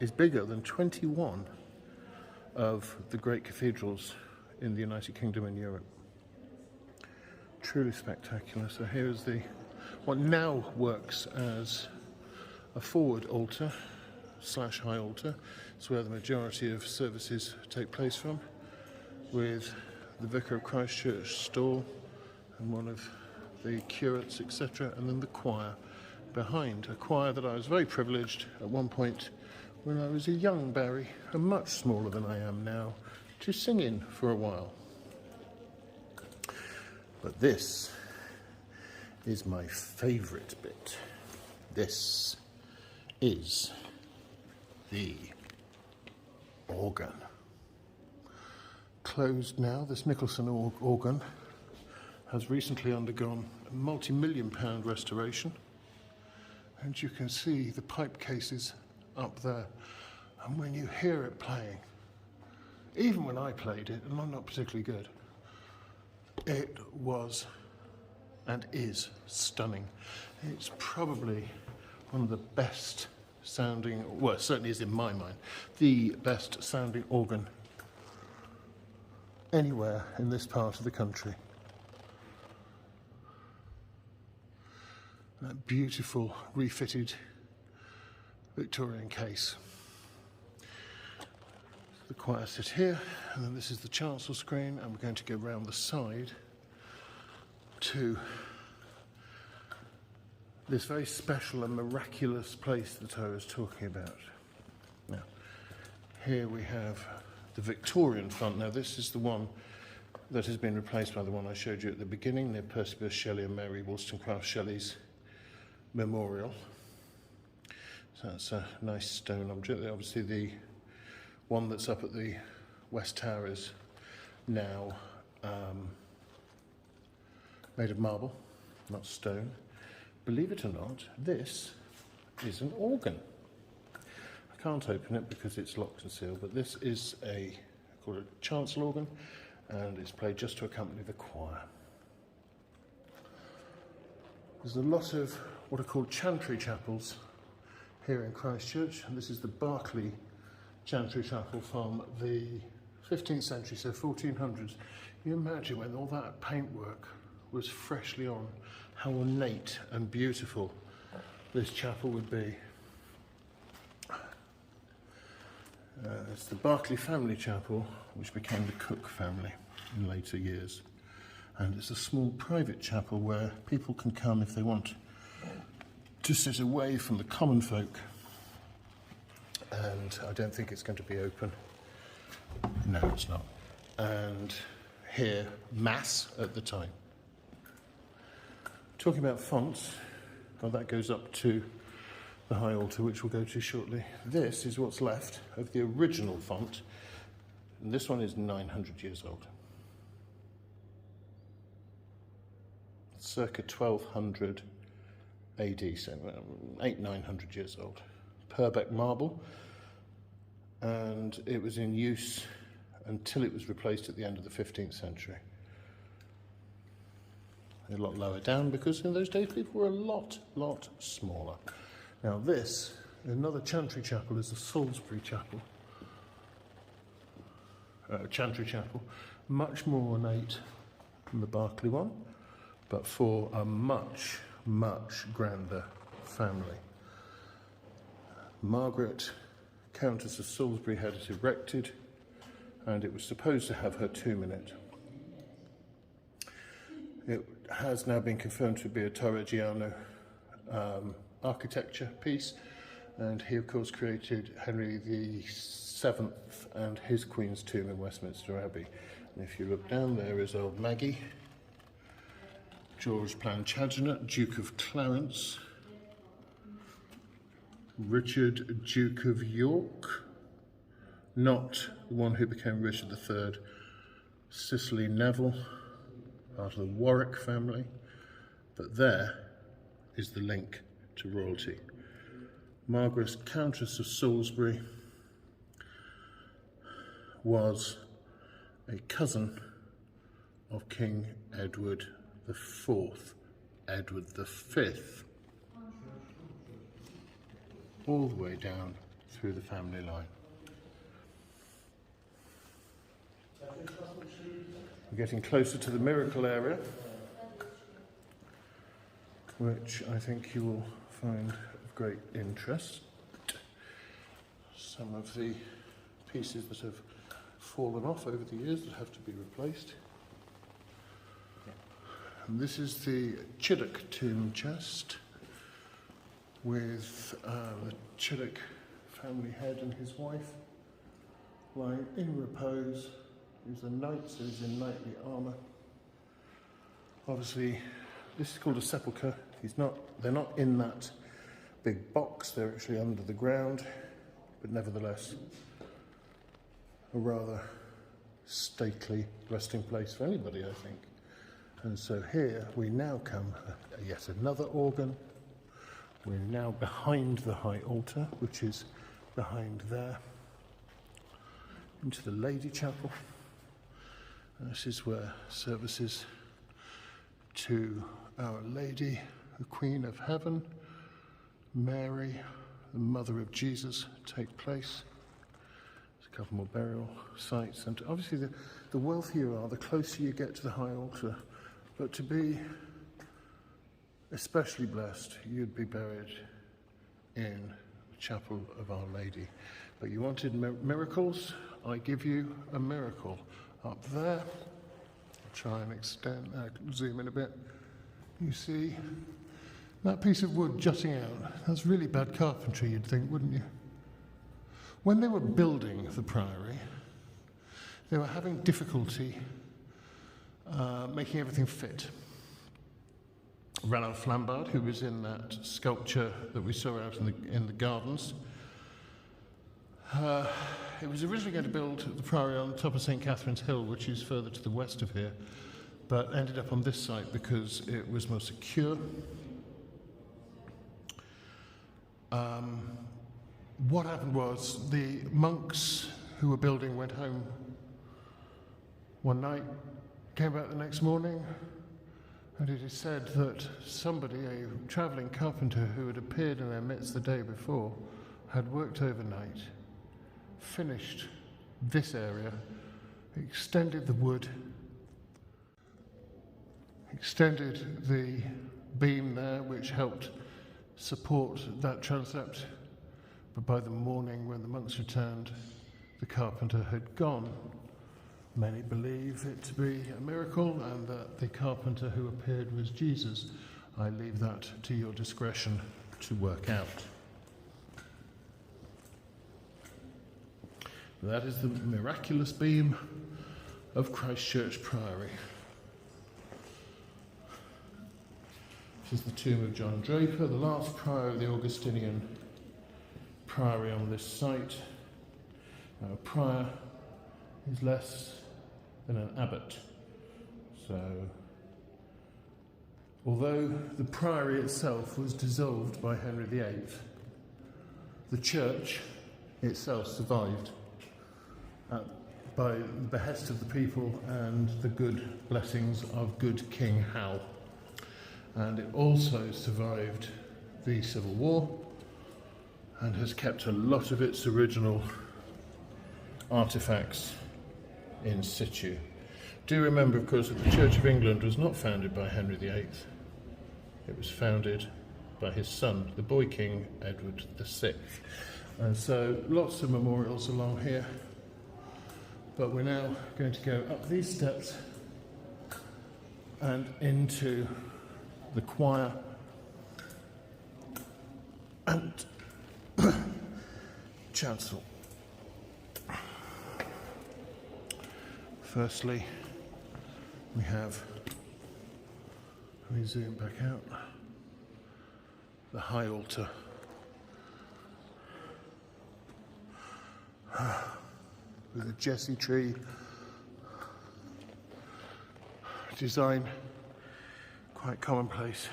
Speaker 1: is bigger than 21 of the great cathedrals in the United Kingdom and Europe. Truly spectacular. So here is what now works as a forward altar / high altar. It's where the majority of services take place from, with the Vicar of Christchurch stall and one of the curates, etc., and then the choir behind. A choir that I was very privileged at one point when I was a young Barry, and much smaller than I am now, to sing in for a while. But this is my favourite bit. This is the organ. Closed now. This Nicholson organ has recently undergone a multi-million-pound restoration, and you can see the pipe cases up there. And when you hear it playing, even when I played it, and I'm not particularly good, it was and is stunning. It's probably one of the best sounding, well, it certainly is in my mind, the best sounding organ anywhere in this part of the country. That beautiful refitted Victorian case. The choir sit here, and then this is the chancel screen, and we're going to go round the side to this very special and miraculous place that I was talking about. Now, here we have the Victorian font. Now, this is the one that has been replaced by the one I showed you at the beginning, near Percival Shelley and Mary Wollstonecraft Shelley's memorial. So that's a nice stone object. Obviously, the one that's up at the West Tower is now made of marble, not stone. Believe it or not, this is an organ. I can't open it because it's locked and sealed, but this is called a chancel organ, and it's played just to accompany the choir. There's a lot of what are called chantry chapels here in Christchurch, and this is the Berkeley chantry chapel from the 15th century, so 1400s. You imagine when all that paintwork was freshly on, how ornate and beautiful this chapel would be. It's the Berkeley family chapel, which became the Cook family in later years. And it's a small private chapel where people can come if they want to sit away from the common folk. And I don't think it's going to be open. No, it's not. And hear Mass at the time. Talking about fonts, well, that goes up to the high altar, which we'll go to shortly. This is what's left of the original font, and this one is 900 years old. Circa 1200 AD, so 900 years old. Purbeck marble, and it was in use until it was replaced at the end of the 15th century. A lot lower down because in those days people were a lot smaller. Now this, another chantry chapel, is the Salisbury Chapel. Chantry chapel, much more ornate than the Berkeley one, but for a much grander family. Margaret, Countess of Salisbury, had it erected, and it was supposed to have her tomb in it. It has now been confirmed to be a Torreggiano architecture piece, and he of course created Henry VII and his Queen's tomb in Westminster Abbey. And if you look down, there is old Maggie, George Plantagenet, Duke of Clarence, Richard, Duke of York, not the one who became Richard III, Cicely Neville, part of the Warwick family, but there is the link to royalty. Margaret, Countess of Salisbury, was a cousin of King Edward IV, Edward V, all the way down through the family line. We're getting closer to the miracle area, which I think you will find of great interest. Some of the pieces that have fallen off over the years that have to be replaced. And this is the Chiddock tomb chest with the Chiddock family head and his wife lying in repose. He's a knight, so he's in knightly armour. Obviously, this is called a sepulchre. They're not in that big box, they're actually under the ground, but nevertheless, a rather stately resting place for anybody, I think. And so here we now come, yet another organ. We're now behind the high altar, which is behind there, into the Lady Chapel. And this is where services to Our Lady, the Queen of Heaven, Mary, the Mother of Jesus, take place. There's a couple more burial sites, and obviously the wealthier you are, the closer you get to the high altar. But to be especially blessed, you'd be buried in the chapel of Our Lady. But you wanted miracles? I give you a miracle. Up there, I'll try and zoom in a bit. You see that piece of wood jutting out? That's really bad carpentry, you'd think, wouldn't you? When they were building the Priory, they were having difficulty making everything fit. Ranulph Flambard, who was in that sculpture that we saw out in the gardens, it was originally going to build the Priory on the top of St. Catherine's Hill, which is further to the west of here, but ended up on this site because it was more secure. What happened was the monks who were building went home one night, came back the next morning, and it is said that somebody, a travelling carpenter who had appeared in their midst the day before, had worked overnight, finished this area, extended the wood, extended the beam there, which helped support that transept. But by the morning, when the monks returned, the carpenter had gone. Many believe it to be a miracle and that the carpenter who appeared was Jesus. I leave that to your discretion to work out. That is the miraculous beam of Christchurch Priory. This is the tomb of John Draper, the last prior of the Augustinian priory on this site. Now, a prior is less than an abbot. So, although the priory itself was dissolved by Henry VIII, the church itself survived by the behest of the people and the good blessings of good King Hal. And it also survived the Civil War and has kept a lot of its original artefacts in situ. Do remember, of course, that the Church of England was not founded by Henry VIII. It was founded by his son, the boy king, Edward VI. And so lots of memorials along here. But we're now going to go up these steps and into the choir and chancel. Firstly, we have, let me zoom back out, the high altar. With a Jesse tree design, quite commonplace.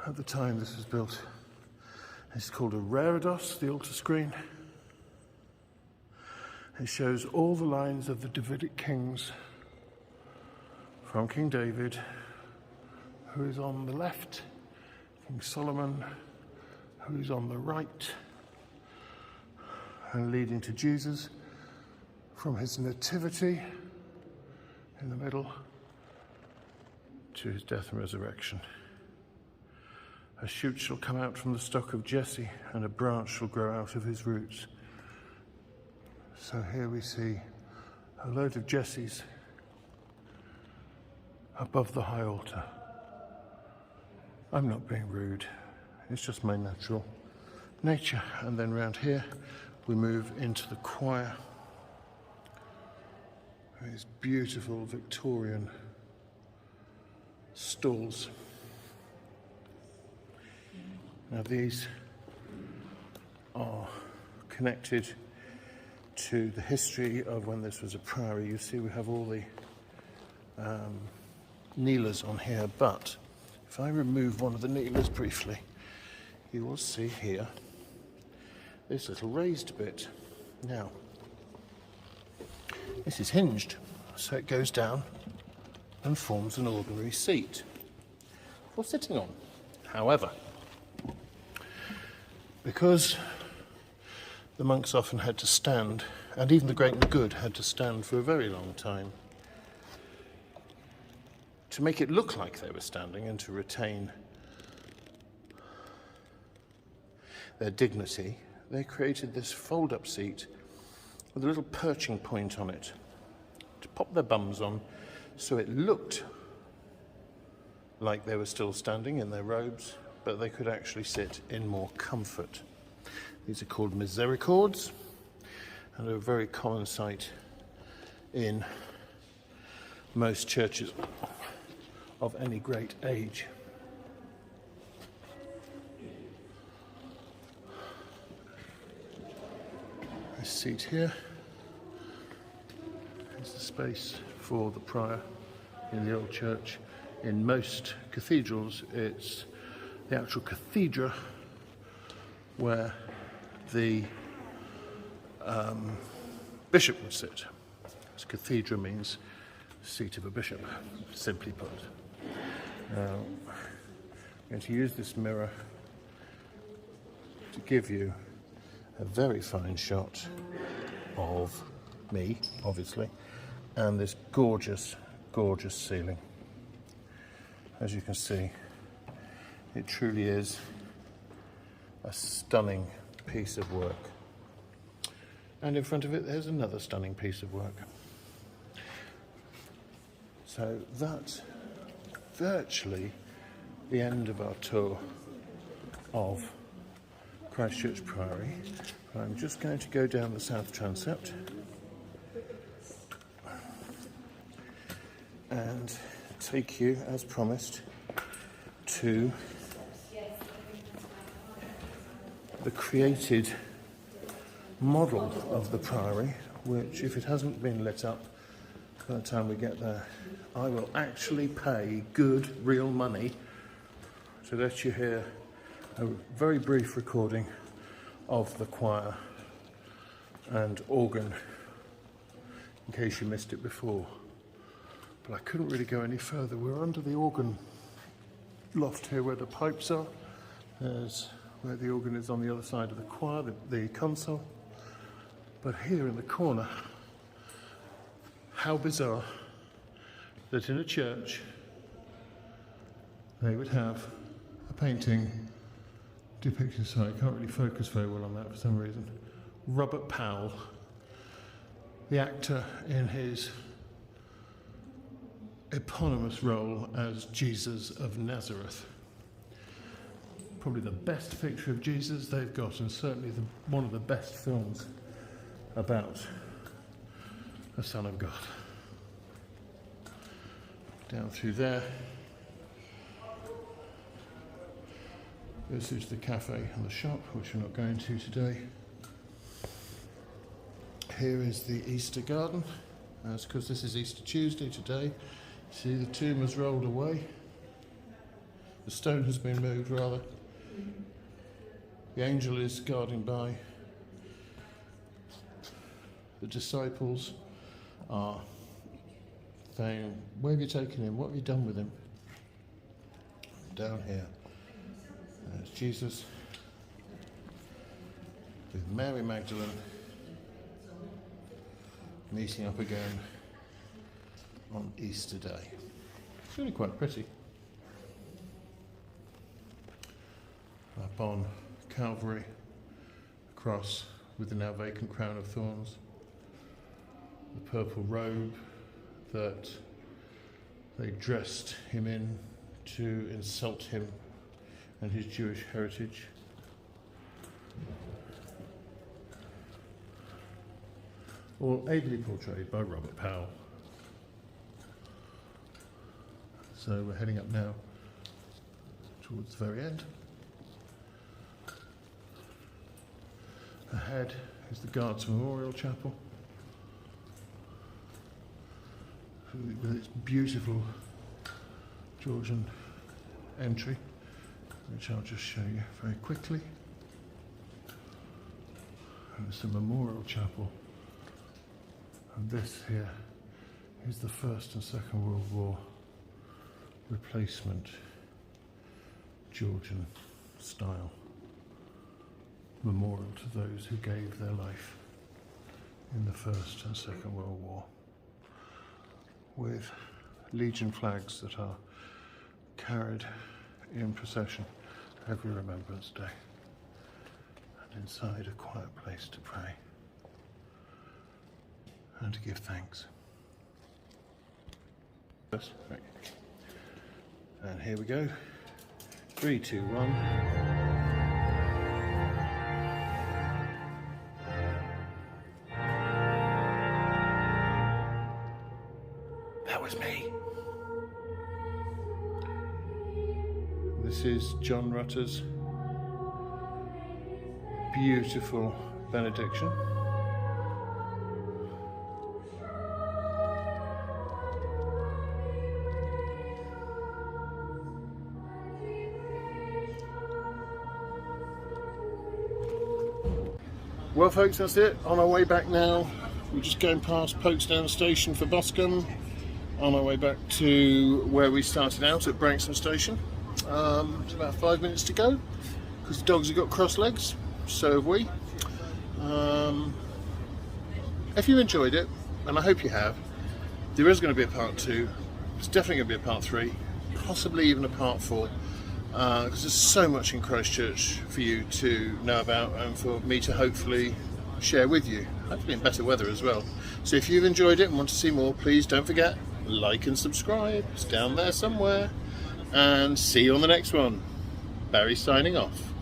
Speaker 1: At the time this was built, it's called a reredos, the altar screen. It shows all the lines of the Davidic kings from King David, who is on the left, King Solomon, who is on the right, and leading to Jesus from his nativity in the middle to his death and resurrection. A shoot shall come out from the stock of Jesse, and a branch shall grow out of his roots. So here we see a load of Jesses above the high altar. I'm not being rude, it's just my natural nature. And then round here we move into the choir. These beautiful Victorian stalls. Now these are connected to the history of when this was a priory. You see we have all the kneelers on here, but if I remove one of the kneelers briefly, you will see here this little raised bit. Now, this is hinged, so it goes down and forms an ordinary seat for sitting on. However, because the monks often had to stand, and even the great and good had to stand for a very long time, to make it look like they were standing and to retain their dignity, they created this fold-up seat with a little perching point on it to pop their bums on, so it looked like they were still standing in their robes, but they could actually sit in more comfort. These are called misericords, and are a very common sight in most churches of any great age. This seat here is the space for the prior in the old church. In most cathedrals, it's the actual cathedra where the bishop would sit. So cathedra means seat of a bishop, simply put. Now, I'm going to use this mirror to give you a very fine shot of me, obviously, and this gorgeous, gorgeous ceiling. As you can see, it truly is a stunning piece of work. And in front of it, there's another stunning piece of work. So that's virtually the end of our tour of Christchurch Priory. I'm just going to go down the south transept and take you, as promised, to the created model of the Priory, which, if it hasn't been lit up by the time we get there, I will actually pay good, real money to let you hear a very brief recording of the choir and organ, in case you missed it before. But I couldn't really go any further. We're under the organ loft here where the pipes are. There's where the organ is on the other side of the choir, the console. But here in the corner, how bizarre that in a church they would have a painting depicting, sorry, I can't really focus very well on that for some reason, Robert Powell, the actor in his eponymous role as Jesus of Nazareth. Probably the best picture of Jesus they've got, and certainly one of the best films about the Son of God. Down through there, this is the cafe and the shop, which we're not going to today. Here is the Easter garden. That's because this is Easter Tuesday today. See, the tomb has rolled away. The stone has been moved, rather. The angel is guarding by. The disciples are saying, where have you taken him? What have you done with him? Down here, there's Jesus with Mary Magdalene meeting up again on Easter Day. It's really quite pretty. Up on Calvary, a cross with the now vacant crown of thorns, the purple robe that they dressed him in to insult him and his Jewish heritage. All ably portrayed by Robert Powell. So we're heading up now towards the very end. Ahead Here's the Guards Memorial Chapel with its beautiful Georgian entry, which I'll just show you very quickly. And it's the Memorial Chapel, and this here is the First and Second World War replacement Georgian style memorial to those who gave their life in the First and Second World War, with Legion flags that are carried in procession every Remembrance Day, and inside a quiet place to pray and to give thanks. Right. And here we go. 3, 2, 1. That was me. This is John Rutter's beautiful benediction. Well folks, that's it. On our way back now. We're just going past Folkestone Station for Boscombe, on our way back to where we started out at Branksome Station. It's about 5 minutes to go, because the dogs have got cross legs, so have we. If you enjoyed it, and I hope you have, there is going to be a part 2. There's definitely going to be a part 3, possibly even a part 4. Because there's so much in Christchurch for you to know about, and for me to hopefully share with you, hopefully in better weather as well. So if you've enjoyed it and want to see more, please don't forget, like and subscribe. It's down there somewhere, and see you on the next one. Barry signing off.